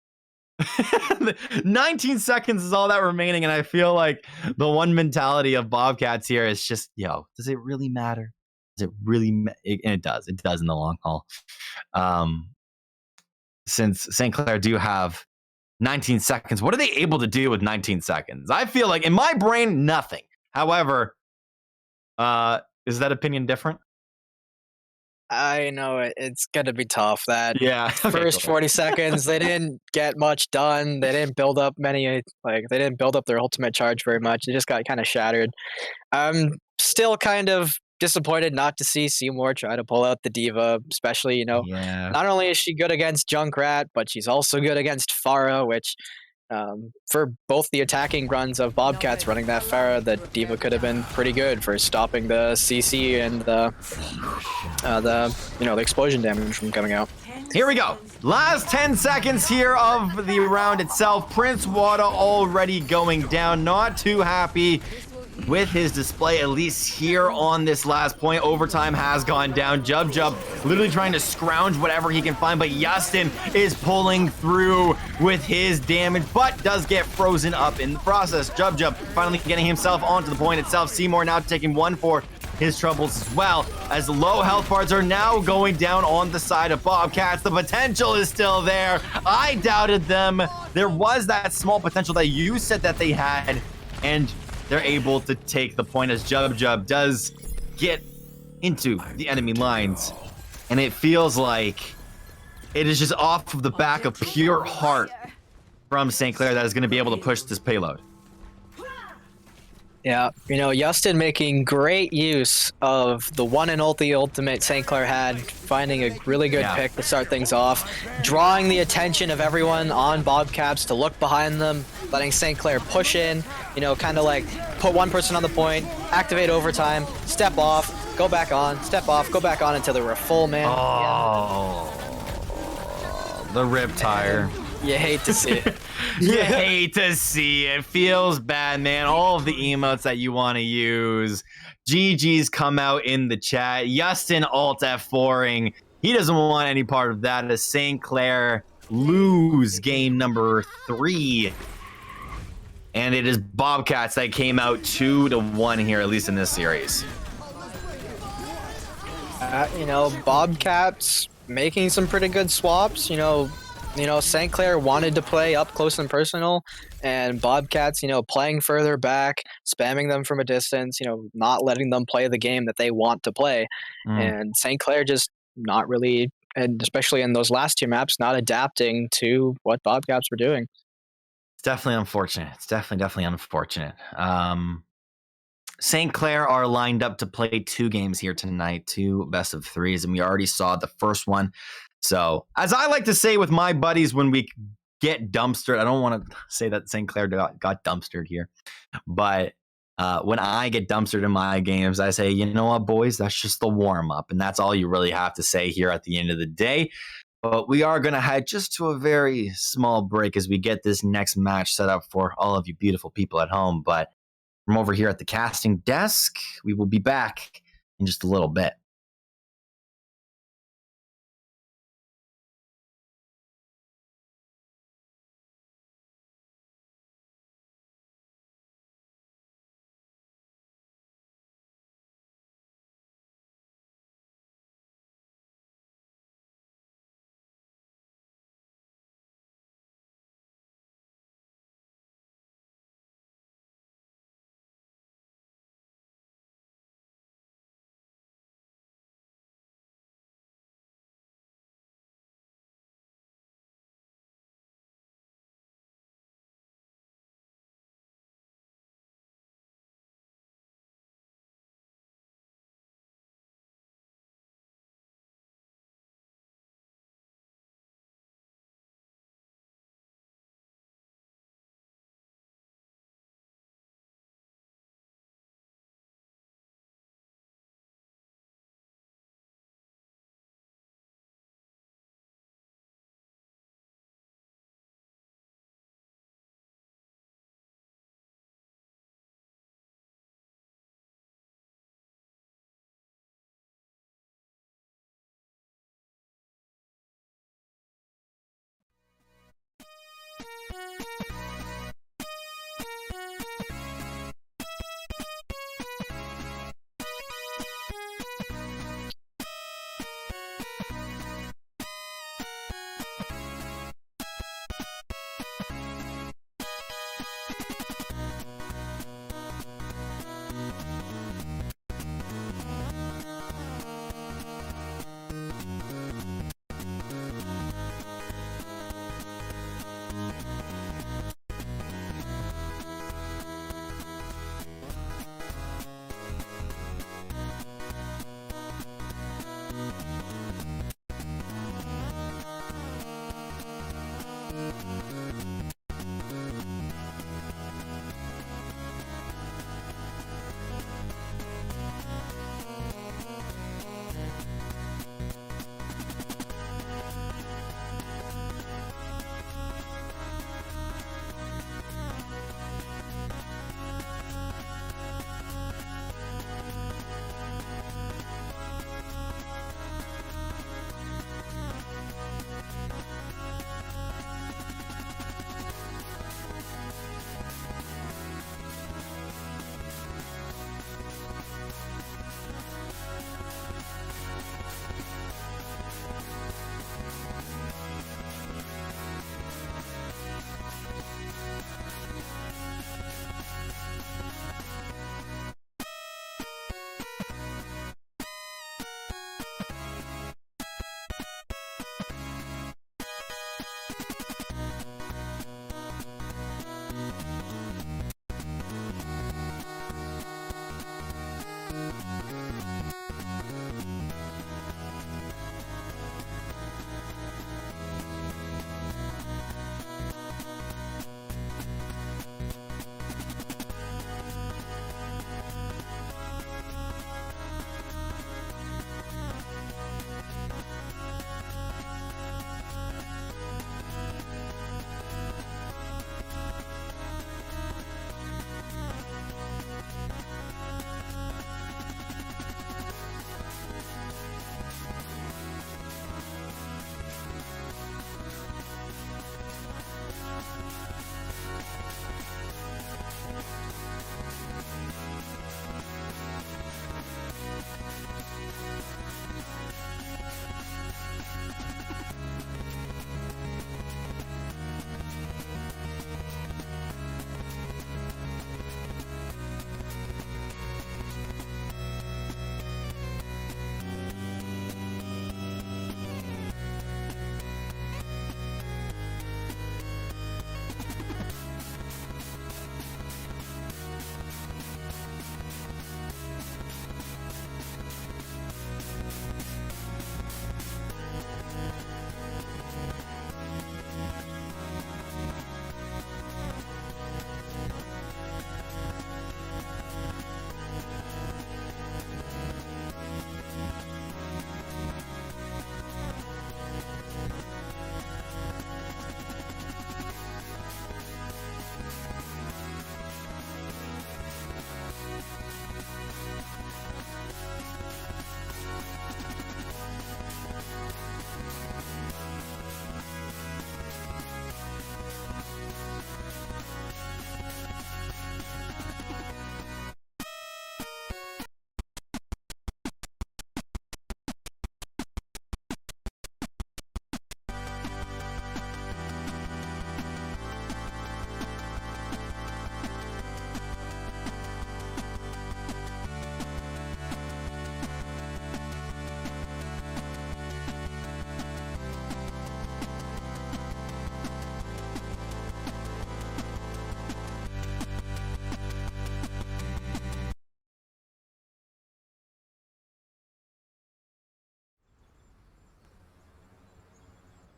Speaker 1: 19 seconds is all that remaining, and I feel like the one mentality of Bobcats here is just, yo, does it really matter? Does it really? And it does. It does in the long haul. Since St. Clair do have 19 seconds, what are they able to do with 19 seconds? I feel like in my brain, nothing. However, is that opinion different?
Speaker 2: I know it's gonna be tough. That first
Speaker 1: cool.
Speaker 2: 40 seconds, they didn't get much done. They didn't build up they didn't build up their ultimate charge very much. They just got kind of shattered. I'm still kind of disappointed not to see Seymour try to pull out the diva, especially, you know, not only is she good against Junkrat, but she's also good against Pharah, which for both the attacking runs of Bobcats running that Pharah, the diva could have been pretty good for stopping the CC and the explosion damage from coming out.
Speaker 1: Here we go. Last 10 seconds here of the round itself. Prince Wada already going down. Not too happy with his display, at least here on this last point. Overtime has gone down. Jub literally trying to scrounge whatever he can find, but Justin is pulling through with his damage, but does get frozen up in the process. Jub finally getting himself onto the point itself. Seymour now taking one for his troubles as well, as low health bars are now going down on the side of Bobcats. The potential is still there. I doubted them. There was that small potential that you said that they had, and they're able to take the point as Jub does get into the enemy lines. And it feels like it is just off of the back of pure heart from St. Clair that is going to be able to push this payload.
Speaker 2: Yeah, you know, Justin making great use of the one and ultimate St. Clair had, finding a really good pick to start things off, drawing the attention of everyone on Bobcats to look behind them, letting St. Clair push in, you know, kind of like put one person on the point, activate overtime, step off, go back on, step off, go back on until they were a full man.
Speaker 1: The rip tire.
Speaker 2: You hate to see it.
Speaker 1: You hate to see it. Feels bad, man. All of the emotes that you want to use. GG's come out in the chat. Justin alt F4ing. He doesn't want any part of that as St. Clair lose game number 3. And it is Bobcats that came out 2-1 here, at least in this series.
Speaker 2: Bobcats making some pretty good swaps. St. Clair wanted to play up close and personal, and Bobcats, playing further back, spamming them from a distance, not letting them play the game that they want to play. And St. Clair just not really, and especially in those last 2 maps, not adapting to what Bobcats were doing.
Speaker 1: It's definitely unfortunate. It's definitely unfortunate. St. Clair are lined up to play 2 games here tonight, 2 best of 3s, and we already saw the first one. So, as I like to say with my buddies when we get dumpstered, I don't want to say that St. Clair got dumpstered here, but when I get dumpstered in my games, I say, you know what, boys, that's just the warm-up, and that's all you really have to say here at the end of the day. But we are going to head just to a very small break as we get this next match set up for all of you beautiful people at home. But from over here at the casting desk, we will be back in just a little bit.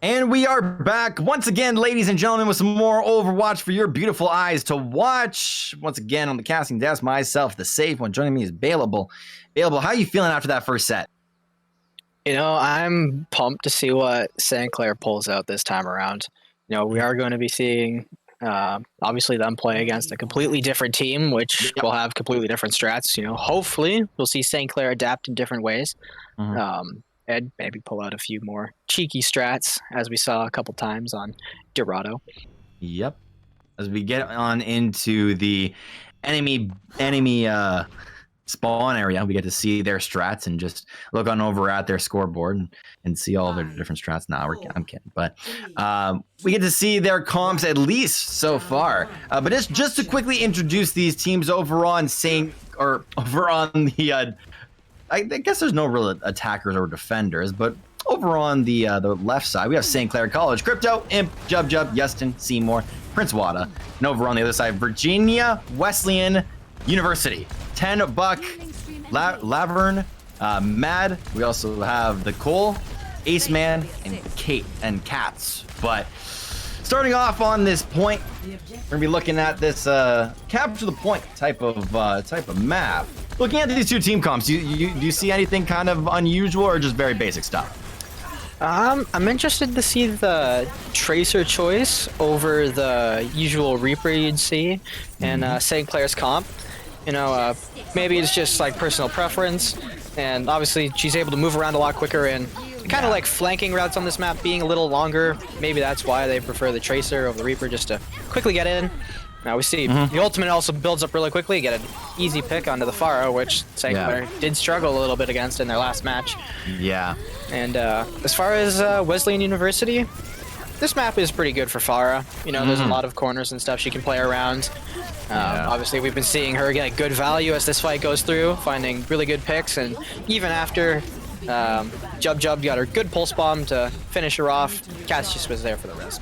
Speaker 1: And we are back once again, ladies and gentlemen, with some more Overwatch for your beautiful eyes to watch. Once again, on the casting desk, myself, the safe one. Joining me is Bailable. Bailable, how are you feeling after that first set?
Speaker 2: You know, I'm pumped to see what Clair pulls out this time around. You know, we are going to be seeing, obviously, them play against a completely different team, which will have completely different strats. You know, hopefully, we'll see Clair adapt in different ways. And maybe pull out a few more cheeky strats, as we saw a couple times on Dorado.
Speaker 1: Yep. As we get on into the enemy spawn area, we get to see their strats and just look on over at their scoreboard and see all their different strats. Nah, I'm kidding, but we get to see their comps at least so far. But just to quickly introduce these teams over on over on the. I guess there's no real attackers or defenders, but over on the left side, we have St. Clair College, Crypto, Imp, Jub, Yeston, Seymour, Prince Wada, and over on the other side, Virginia Wesleyan University, 10 Buck, Laverne, Mad. We also have the Cole, Ace Man, and Kate and Cats. But starting off on this point, we're gonna be looking at this capture the point type of map. Looking at these two team comps, do you see anything kind of unusual or just very basic stuff?
Speaker 2: I'm interested to see the Tracer choice over the usual Reaper you'd see in St. Clair's comp. You know, maybe it's just like personal preference, and obviously she's able to move around a lot quicker and kind of like flanking routes on this map being a little longer. Maybe that's why they prefer the Tracer over the Reaper, just to quickly get in. Now we see the ultimate also builds up really quickly, get an easy pick onto the Pharaoh, which St. Clair did struggle a little bit against in their last match. Yeah. And as far as Wesleyan University, this map is pretty good for Pharaoh. You know, there's a lot of corners and stuff she can play around. Obviously, we've been seeing her get good value as this fight goes through, finding really good picks, and even after Jub got her good pulse bomb to finish her off, Cats just was there for the rest.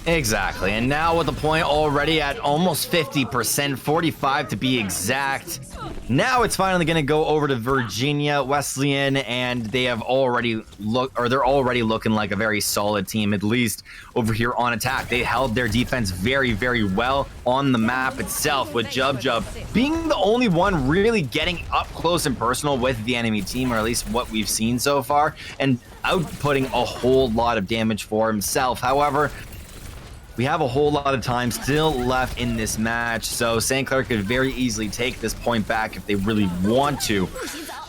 Speaker 1: Exactly, and now with the point already at almost 50%, 45 to be exact. Now it's finally going to go over to Virginia Wesleyan, and they have already they're already looking like a very solid team, at least over here on attack. They held their defense very, very well on the map itself, with Jub being the only one really getting up close and personal with the enemy team, or at least what we've seen so far, and outputting a whole lot of damage for himself. However, we have a whole lot of time still left in this match, so St. Clair could very easily take this point back if they really want to.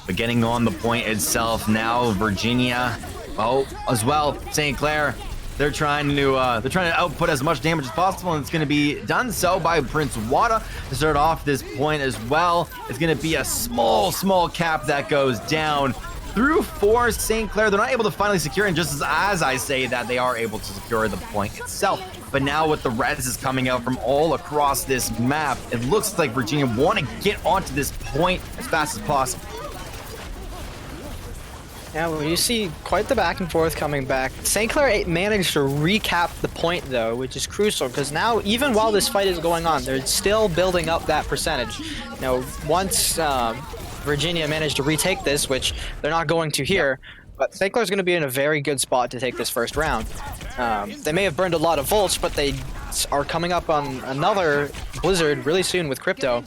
Speaker 1: But getting on the point itself now, Virginia, as well, St. Clair, they're trying to output as much damage as possible, and it's going to be done so by Prince Wada to start off this point as well. It's going to be a small cap that goes down through for St. Clair. They're not able to finally secure, and just as I say that, they are able to secure the point itself. But now with the reses coming out from all across this map, it looks like Virginia want to get onto this point as fast as possible.
Speaker 2: Yeah, well, you see quite the back and forth coming back. St. Clair managed to recap the point, though, which is crucial, because now, even while this fight is going on, they're still building up that percentage. Now, once Virginia managed to retake this, which they're not going to here, but St. Clair's going to be in a very good spot to take this first round. They may have burned a lot of volts, but they are coming up on another Blizzard really soon with Crypto,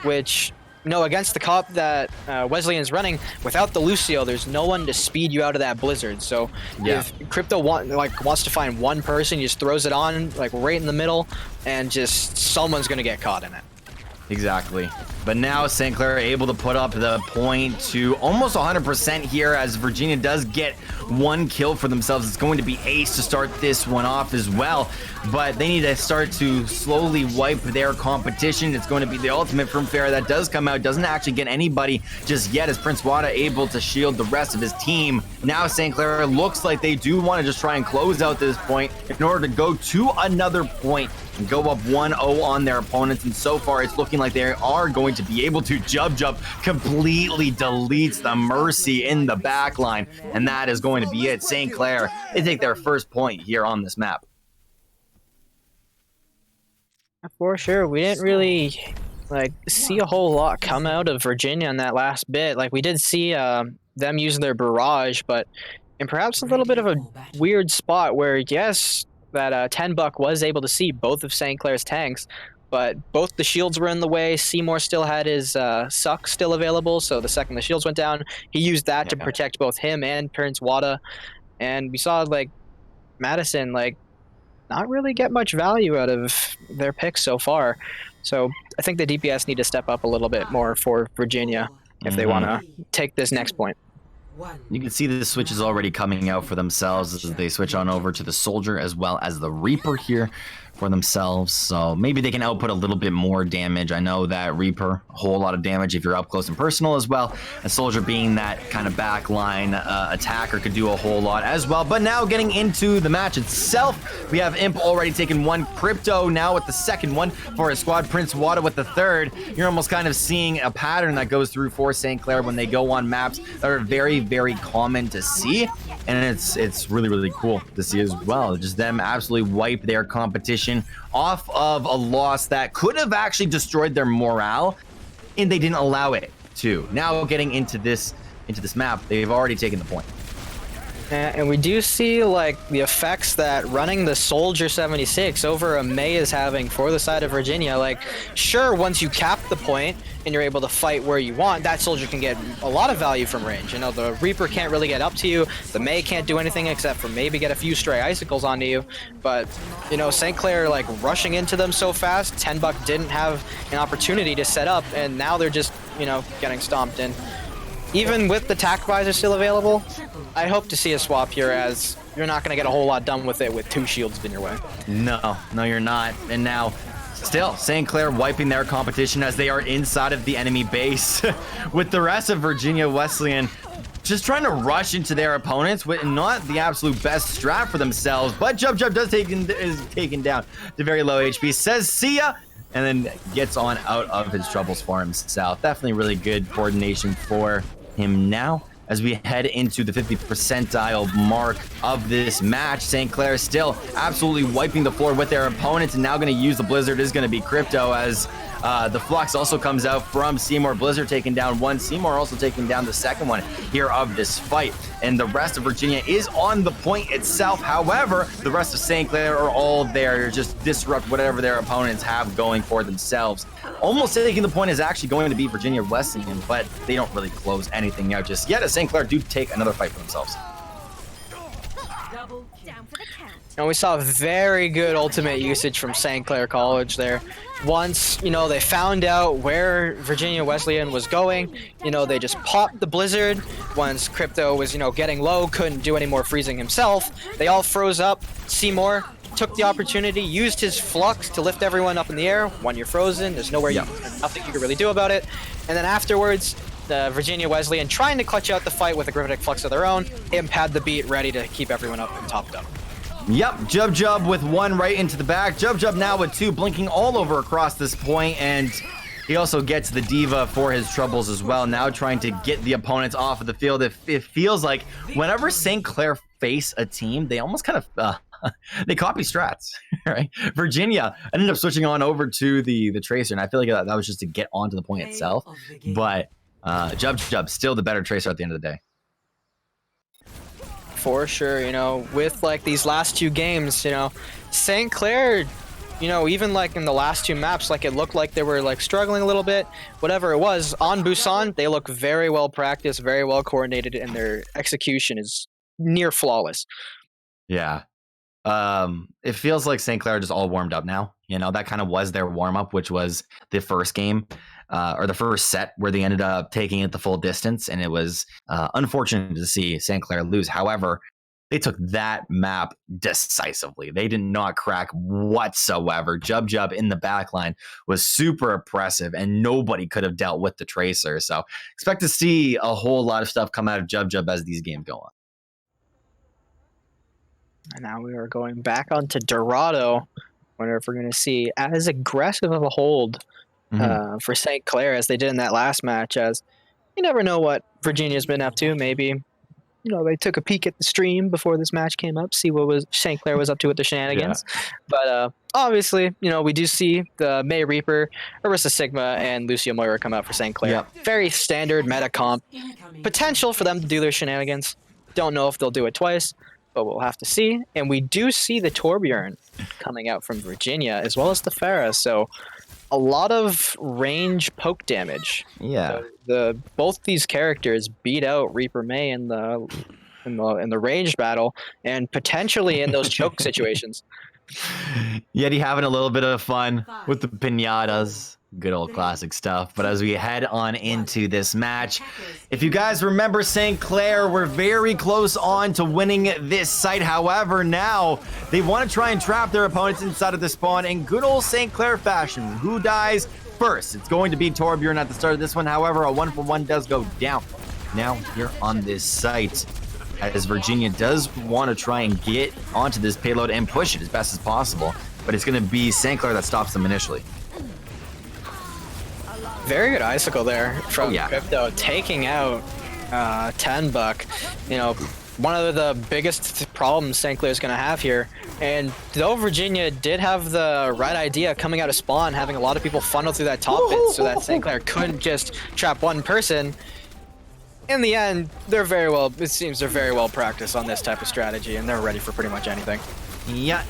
Speaker 2: which, you know, against the comp that Wesleyan's running, without the Lucio, there's no one to speed you out of that Blizzard. So if Crypto wants to find one person, he just throws it on like right in the middle, and just someone's going to get caught in it.
Speaker 1: Exactly. But now St. Clair able to put up the point to almost 100% here, as Virginia does get one kill for themselves. It's going to be Ace to start this one off as well, but they need to start to slowly wipe their competition. It's going to be the ultimate from Fair that does come out, doesn't actually get anybody just yet, as Prince Wada able to shield the rest of his team. Now St. Clair looks like they do want to just try and close out this point in order to go to another point and go up 1-0 on their opponents, and so far it's looking like they are going to be able to. Jub completely deletes the Mercy in the back line, and that is going to be it. St. Clair, they take their first point here on this map.
Speaker 2: For sure, we didn't really see a whole lot come out of Virginia in that last bit. Like, we did see them using their barrage, but And perhaps a little bit of a weird spot where, yes, that 10 Buck was able to see both of St. Clair's tanks, but both the shields were in the way. Seymour still had his suck still available, so the second the shields went down, he used that to protect both him and Prince Wada. And we saw, like, Madison, like, not really get much value out of their picks so far. So I think the DPS need to step up a little bit more for Virginia if they want to take this next point.
Speaker 1: You can see the switches already coming out for themselves as they switch on over to the Soldier as well as the Reaper here for themselves. So maybe they can output a little bit more damage. I know that Reaper, a whole lot of damage if you're up close and personal as well. A Soldier being that kind of backline attacker could do a whole lot as well. But now getting into the match itself, we have Imp already taken one, Crypto now with the second one for his squad, Prince Wada with the third. You're almost kind of seeing a pattern that goes through for St. Clair when they go on maps that are very, very common to see. And it's really, really cool to see as well. Just them absolutely wipe their competition off of a loss that could have actually destroyed their morale, and they didn't allow it to. Now getting into this map, they've already taken the point.
Speaker 2: And we do see, like, the effects that running the Soldier 76 over a May is having for the side of Virginia. Like, sure, once you cap the point and you're able to fight where you want, that Soldier can get a lot of value from range. You know, the Reaper can't really get up to you. The May can't do anything except for maybe get a few stray icicles onto you. But, you know, St. Clair, like, rushing into them so fast, 10 Buck didn't have an opportunity to set up, and now they're just, you know, getting stomped in. Even with the tac visor still available, I hope to see a swap here, as you're not going to get a whole lot done with it with two shields in your way.
Speaker 1: No, you're not. And now, still, St. Clair wiping their competition as they are inside of the enemy base with the rest of Virginia Wesleyan just trying to rush into their opponents with not the absolute best strat for themselves. But Jub does is taken down to very low HP, says see ya, and then gets on out of his troubles for himself. Definitely really good coordination for him now. As we head into the 50th percentile mark of this match, St. Clair still absolutely wiping the floor with their opponents, and now going to use the Blizzard is going to be Crypto, as the Flux also comes out from Seymour. Blizzard taking down one, Seymour also taking down the second one here of this fight. And the rest of Virginia is on the point itself. However, the rest of St. Clair are all there to just disrupt whatever their opponents have going for themselves. Almost taking the point is actually going to be Virginia Wesleyan, but they don't really close anything out just yet, as St. Clair do take another fight for themselves.
Speaker 2: And we saw very good ultimate usage from St. Clair College there. Once, you know, they found out where Virginia Wesleyan was going, you know, they just popped the Blizzard. Once Crypto was, you know, getting low, couldn't do any more freezing himself, they all froze up. Seymour took the opportunity, used his Flux to lift everyone up in the air. When you're frozen, there's nowhere nothing you can really do about it. And then afterwards, the Virginia Wesleyan trying to clutch out the fight with a Gravitic Flux of their own. Imp had the beat ready to keep everyone up and topped up.
Speaker 1: Yep, Jub with one right into the back. Jub now with two, blinking all over across this point, and he also gets the Diva for his troubles as well. Now trying to get the opponents off of the field. It feels like whenever St. Clair face a team, they almost kind of they copy strats, right? Virginia ended up switching on over to the Tracer, and I feel like that was just to get onto the point itself. But Jub still the better Tracer at the end of the day.
Speaker 2: For sure, you know, with like these last two games, you know, St. Clair, you know, even like in the last two maps, like it looked like they were like struggling a little bit. Whatever it was, on Busan, they look very well practiced, very well coordinated, and their execution is near flawless.
Speaker 1: Yeah. It feels like St. Clair just all warmed up now. You know, that kind of was their warm-up, which was the first game. Or the first set where they ended up taking it the full distance, and it was unfortunate to see St. Clair lose. However, they took that map decisively. They did not crack whatsoever. Jub in the backline was super oppressive, and nobody could have dealt with the Tracer. So expect to see a whole lot of stuff come out of Jub as these games go on.
Speaker 2: And now we are going back onto Dorado. Wonder if we're going to see as aggressive of a hold for St. Clair as they did in that last match, as you never know what Virginia's been up to. Maybe, you know, they took a peek at the stream before this match came up, see what was St. Clair was up to with the shenanigans. Yeah. But obviously, you know, we do see the May Reaper, Orisa Sigma, and Lucio Moira come out for St. Clair. Yep. Very standard meta comp. Potential for them to do their shenanigans. Don't know if they'll do it twice, but we'll have to see. And we do see the Torbjorn coming out from Virginia, as well as the Pharah. So a lot of range poke damage.
Speaker 1: Yeah.
Speaker 2: So both these characters beat out Reaper May in the range battle, and potentially in those choke situations.
Speaker 1: Yeti having a little bit of fun with the pinatas. Good old classic stuff. But as we head on into this match, if you guys remember, St. Clair were very close on to winning this site. However, now they want to try and trap their opponents inside of the spawn in good old St. Clair fashion. Who dies first? It's going to be Torbjorn at the start of this one. However, a 1-for-1 does go down. Now here on this site, as Virginia does want to try and get onto this payload and push it as best as possible, but it's going to be St. Clair that stops them initially.
Speaker 2: Very good icicle there from Crypto, taking out 10 Buck. You know, one of the biggest problems St. Clair's going to have here. And though Virginia did have the right idea coming out of spawn, having a lot of people funnel through that top pit so that St. Clair couldn't just trap one person, in the end, it seems they're very well practiced on this type of strategy, and they're ready for pretty much anything.
Speaker 1: Yep.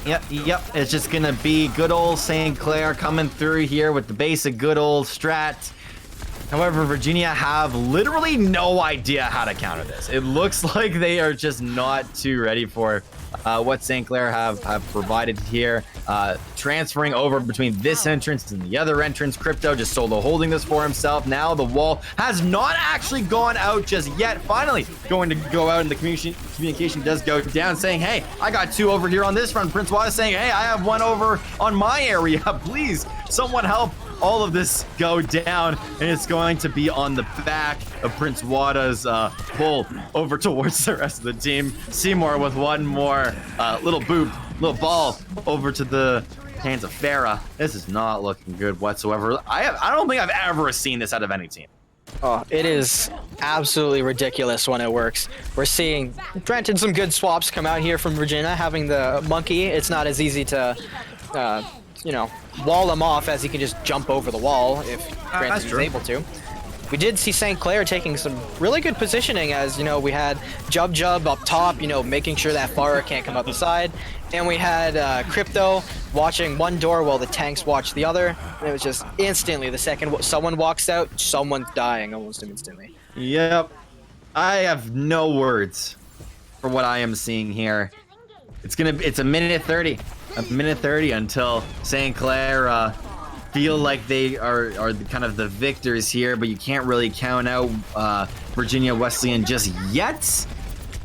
Speaker 1: It's just gonna be good old St. Clair coming through here with the basic good old strat. However, Virginia have literally no idea how to counter this. It looks like they are just not too ready for what St. Clair have provided here. Transferring over between this entrance and the other entrance. Crypto just solo holding this for himself. Now the wall has not actually gone out just yet. Finally going to go out, and the communication does go down, saying, hey, I got two over here on this front. Prince Wada saying, hey, I have one over on my area. Please, someone help all of this go down, and it's going to be on the back of Prince Wada's pull over towards the rest of the team. Seymour with one more little ball over to the hands of Pharah. This is not looking good whatsoever. I don't think I've ever seen this out of any team.
Speaker 2: Oh, it is absolutely ridiculous when it works. We're seeing, granted, some good swaps come out here from Virginia. Having the monkey, it's not as easy to wall him off as he can just jump over the wall if granted he's able to. We did see St. Clair taking some really good positioning, as, we had Jub up top, making sure that Pharah can't come out the side. And we had Crypto watching one door while the tanks watched the other. And it was just instantly, the second someone walks out, someone's dying almost instantly.
Speaker 1: Yep. I have no words for what I am seeing here. It's a minute 30. A minute 30 until St. Clair feel like they are kind of the victors here, but you can't really count out Virginia Wesleyan just yet.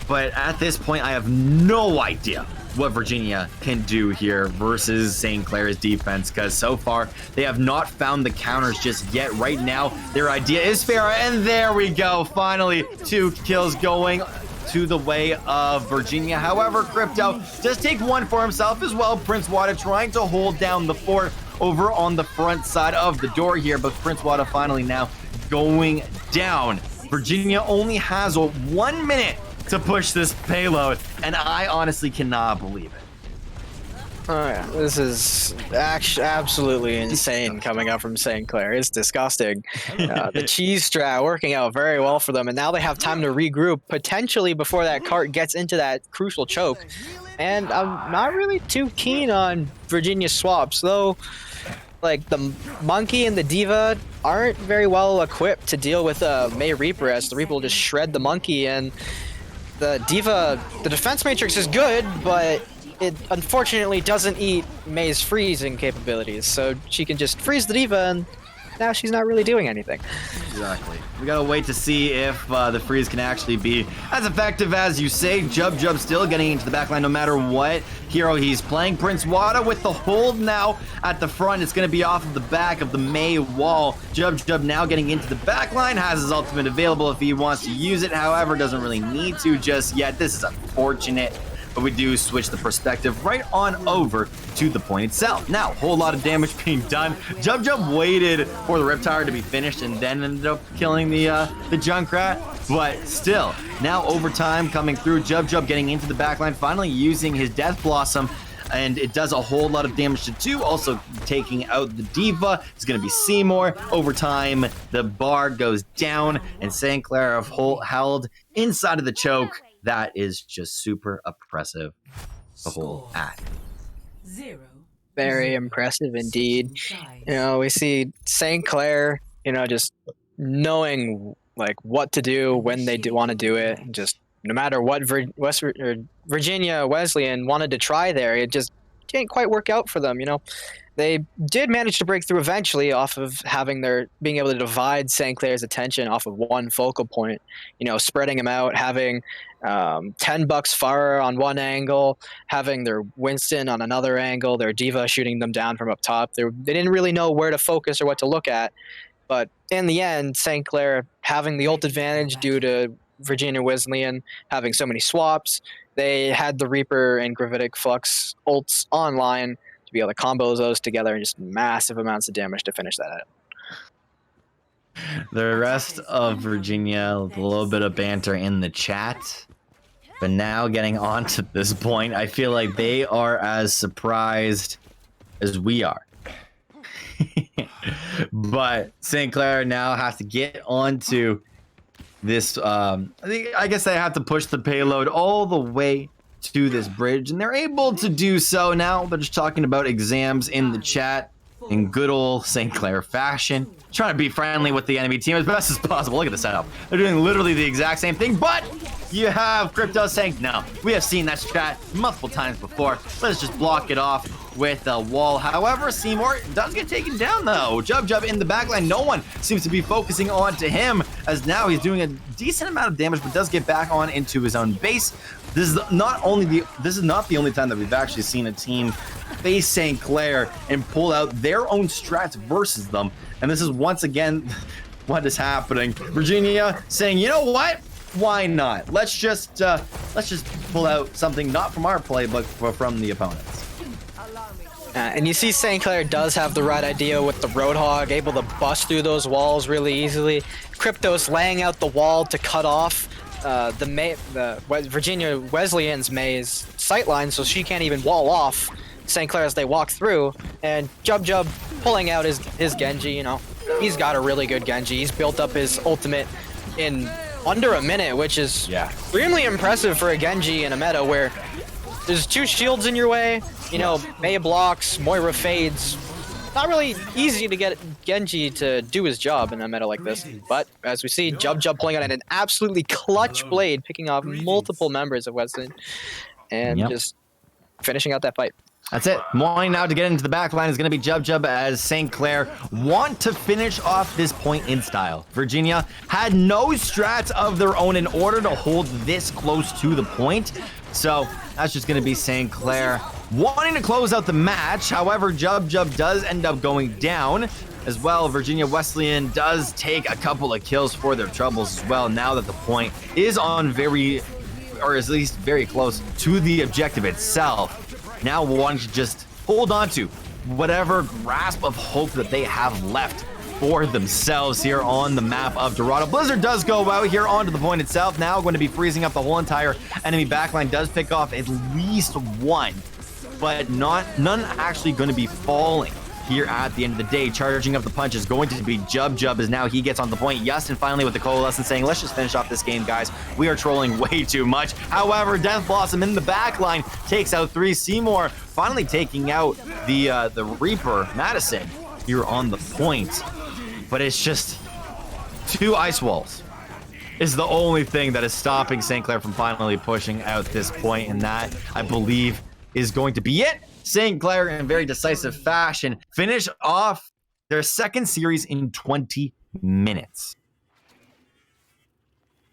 Speaker 1: But at this point, I have no idea what Virginia can do here versus St. Clair's defense, because so far they have not found the counters just yet. Right now, their idea is Pharah, and there we go. Finally, 2 kills going to the way of Virginia. However, Crypto does take one for himself as well. Prince Wada trying to hold down the fort over on the front side of the door here, but Prince Wada finally now going down. Virginia only has 1 minute to push this payload, and I honestly cannot believe it.
Speaker 2: Oh yeah, this is absolutely insane coming up from St. Clair. It's disgusting. The cheese strat working out very well for them, and now they have time to regroup, potentially before that cart gets into that crucial choke. And I'm not really too keen on Virginia swaps, though. Like, the Monkey and the Diva aren't very well equipped to deal with May Reaper, as the Reaper will just shred the Monkey, and the Diva, the defense matrix is good, but it unfortunately doesn't eat May's freezing capabilities, so she can just freeze the Diva, and now she's not really doing anything.
Speaker 1: Exactly. We gotta wait to see if the freeze can actually be as effective as you say. Jub still getting into the backline no matter what hero he's playing. Prince Wada with the hold now at the front. It's gonna be off of the back of the May wall. Jub now getting into the backline, has his ultimate available if he wants to use it. However, doesn't really need to just yet. This is unfortunate, but we do switch the perspective right on over to the point itself. Now, whole lot of damage being done. Jub waited for the Riptire to be finished and then ended up killing the Junkrat. But still, now overtime coming through. Jub getting into the backline, finally using his Death Blossom, and it does a whole lot of damage to 2. Also taking out the Diva. It's going to be Seymour. Overtime, the bar goes down, and St. Clair have held inside of the choke. That is just super oppressive to hold at.
Speaker 3: 0.
Speaker 2: Very impressive indeed. We see St. Clair, just knowing like what to do when they do want to do it. Just no matter what Virginia Wesleyan wanted to try there, it just didn't quite work out for them. They did manage to break through eventually off of being able to divide St. Clair's attention off of one focal point, spreading them out, having 10 bucks Farah on one angle, having their Winston on another angle, their Diva shooting them down from up top. They didn't really know where to focus or what to look at. But in the end, St. Clair having the ult advantage due to Virginia Wesleyan having so many swaps, they had the Reaper and Gravitic Flux ults online to be able to combo those together and just massive amounts of damage to finish that out.
Speaker 1: The rest of Virginia, with a little bit of banter in the chat. But now getting on to this point, I feel like they are as surprised as we are. But St. Clair now has to get onto this. I guess they have to push the payload all the way to this bridge, and they're able to do so. Now they're just talking about exams in the chat in good old St. Clair fashion, trying to be friendly with the enemy team as best as possible. Look at the setup. They're doing literally the exact same thing, but you have Crypto saying, no, we have seen that strat multiple times before. Let's just block it off with a wall. However, Seymour does get taken down, though. Jub in the backline. No one seems to be focusing on to him, as now he's doing a decent amount of damage, but does get back on into his own base. This is not the only time that we've actually seen a team face St. Clair and pull out their own strats versus them. And this is once again what is happening. Virginia saying, you know what? Why not? Let's just pull out something not from our playbook, but from the opponents.
Speaker 2: And you see St. Clair does have the right idea with the Roadhog, able to bust through those walls really easily. Cryptos laying out the wall to cut off the Virginia Wesleyan's maze sightline, so she can't even wall off St. Clair as they walk through. And Jub pulling out his Genji. He's got a really good Genji. He's built up his ultimate in under a minute, which is extremely impressive for a Genji in a meta where there's 2 shields in your way. Maya blocks, Moira fades. Not really easy to get Genji to do his job in a meta like this. But as we see, Jub pulling out an absolutely clutch blade, picking off multiple members of Weston, and just finishing out that fight.
Speaker 1: That's it. Wanting now to get into the back line is going to be Jub as St. Clair want to finish off this point in style. Virginia had no strats of their own in order to hold this close to the point. So that's just going to be St. Clair wanting to close out the match. However, Jub does end up going down as well. Virginia Wesleyan does take a couple of kills for their troubles as well, now that the point is on or at least very close to the objective itself. Now wanting to just hold on to whatever grasp of hope that they have left for themselves here on the map of Dorado. Blizzard does go out here onto the point itself, now going to be freezing up the whole entire enemy backline. Does pick off at least one, but none actually going to be falling here at the end of the day. Charging up the punch is going to be Jub as now he gets on the point. Justin finally with the coalescence saying, let's just finish off this game, guys. We are trolling way too much. However, Death Blossom in the backline takes out 3. Seymour finally taking out the Reaper, Madison, here on the point. But it's just 2 ice walls is the only thing that is stopping St. Clair from finally pushing out this point, and that, I believe, is going to be it. St. Clair, in very decisive fashion, finish off their second series in 20 minutes.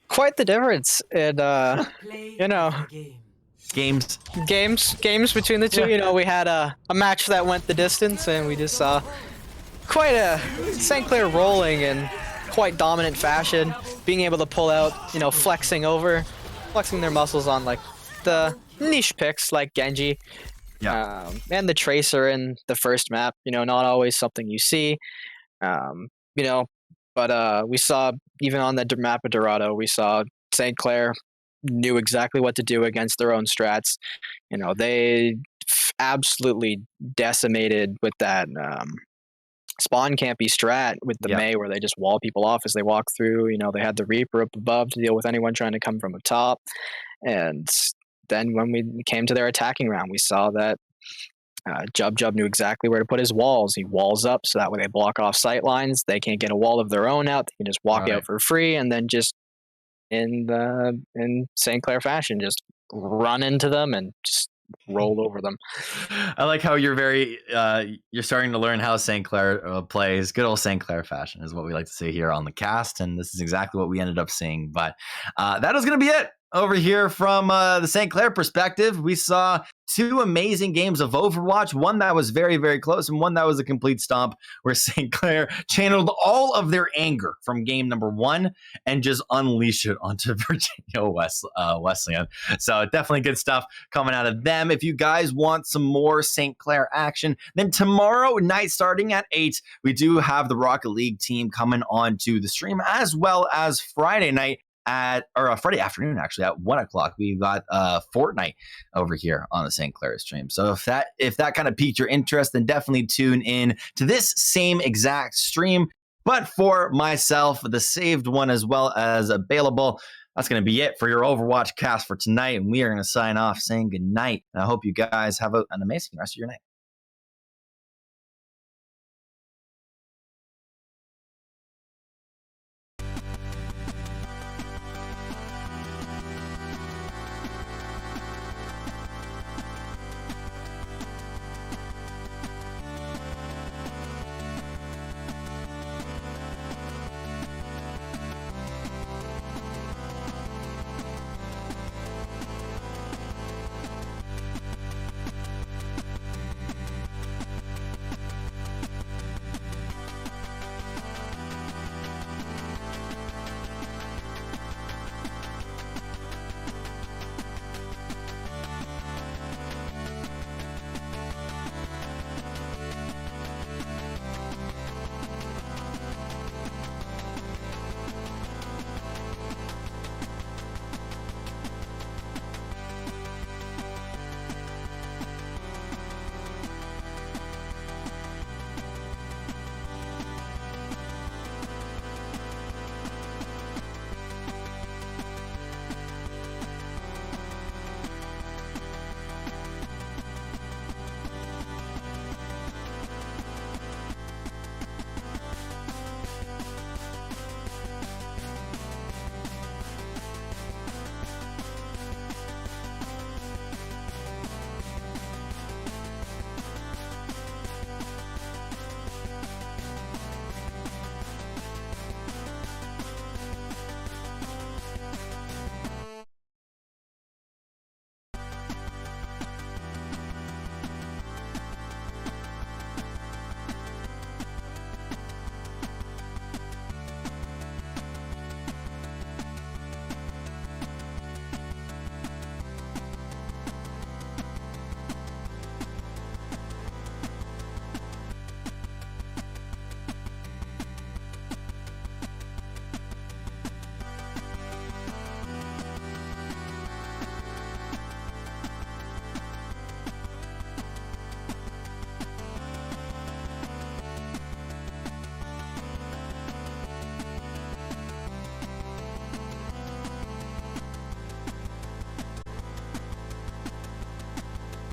Speaker 2: Quite the difference in, games between the two.
Speaker 1: Yeah.
Speaker 2: We had a match that went the distance, and we just saw quite a St. Clair rolling in quite dominant fashion, being able to pull out, flexing their muscles on like the niche picks like Genji.
Speaker 1: Yeah.
Speaker 2: And the Tracer in the first map, not always something you see, but we saw even on the map of Dorado, we saw St. Clair knew exactly what to do against their own strats. They absolutely decimated with that spawn campy strat with the Mei where they just wall people off as they walk through. You know, they had the Reaper up above to deal with anyone trying to come from up top. And then when we came to their attacking round, we saw that Jub knew exactly where to put his walls. He walls up so that way they block off sight lines. They can't get a wall of their own out. They can just walk out for free, and then just in St. Clair fashion, just run into them and just roll over them.
Speaker 1: I like how you're you're starting to learn how St. Clair plays. Good old St. Clair fashion is what we like to say here on the cast, and this is exactly what we ended up seeing. But that is going to be it over here from the St. Clair perspective. We saw 2 amazing games of Overwatch, one that was very, very close and one that was a complete stomp, where St. Clair channeled all of their anger from game number 1 and just unleashed it onto Virginia Wesleyan. So definitely good stuff coming out of them. If you guys want some more St. Clair action, then tomorrow night starting at 8, we do have the Rocket League team coming on to the stream, as well as Friday night Friday afternoon, actually, at 1 o'clock. We've got Fortnite over here on the St. Clair stream. So if that kind of piqued your interest, then definitely tune in to this same exact stream. But for myself, the saved one as well as available. That's going to be it for your Overwatch cast for tonight. And we are going to sign off saying good night. And I hope you guys have an amazing rest of your night.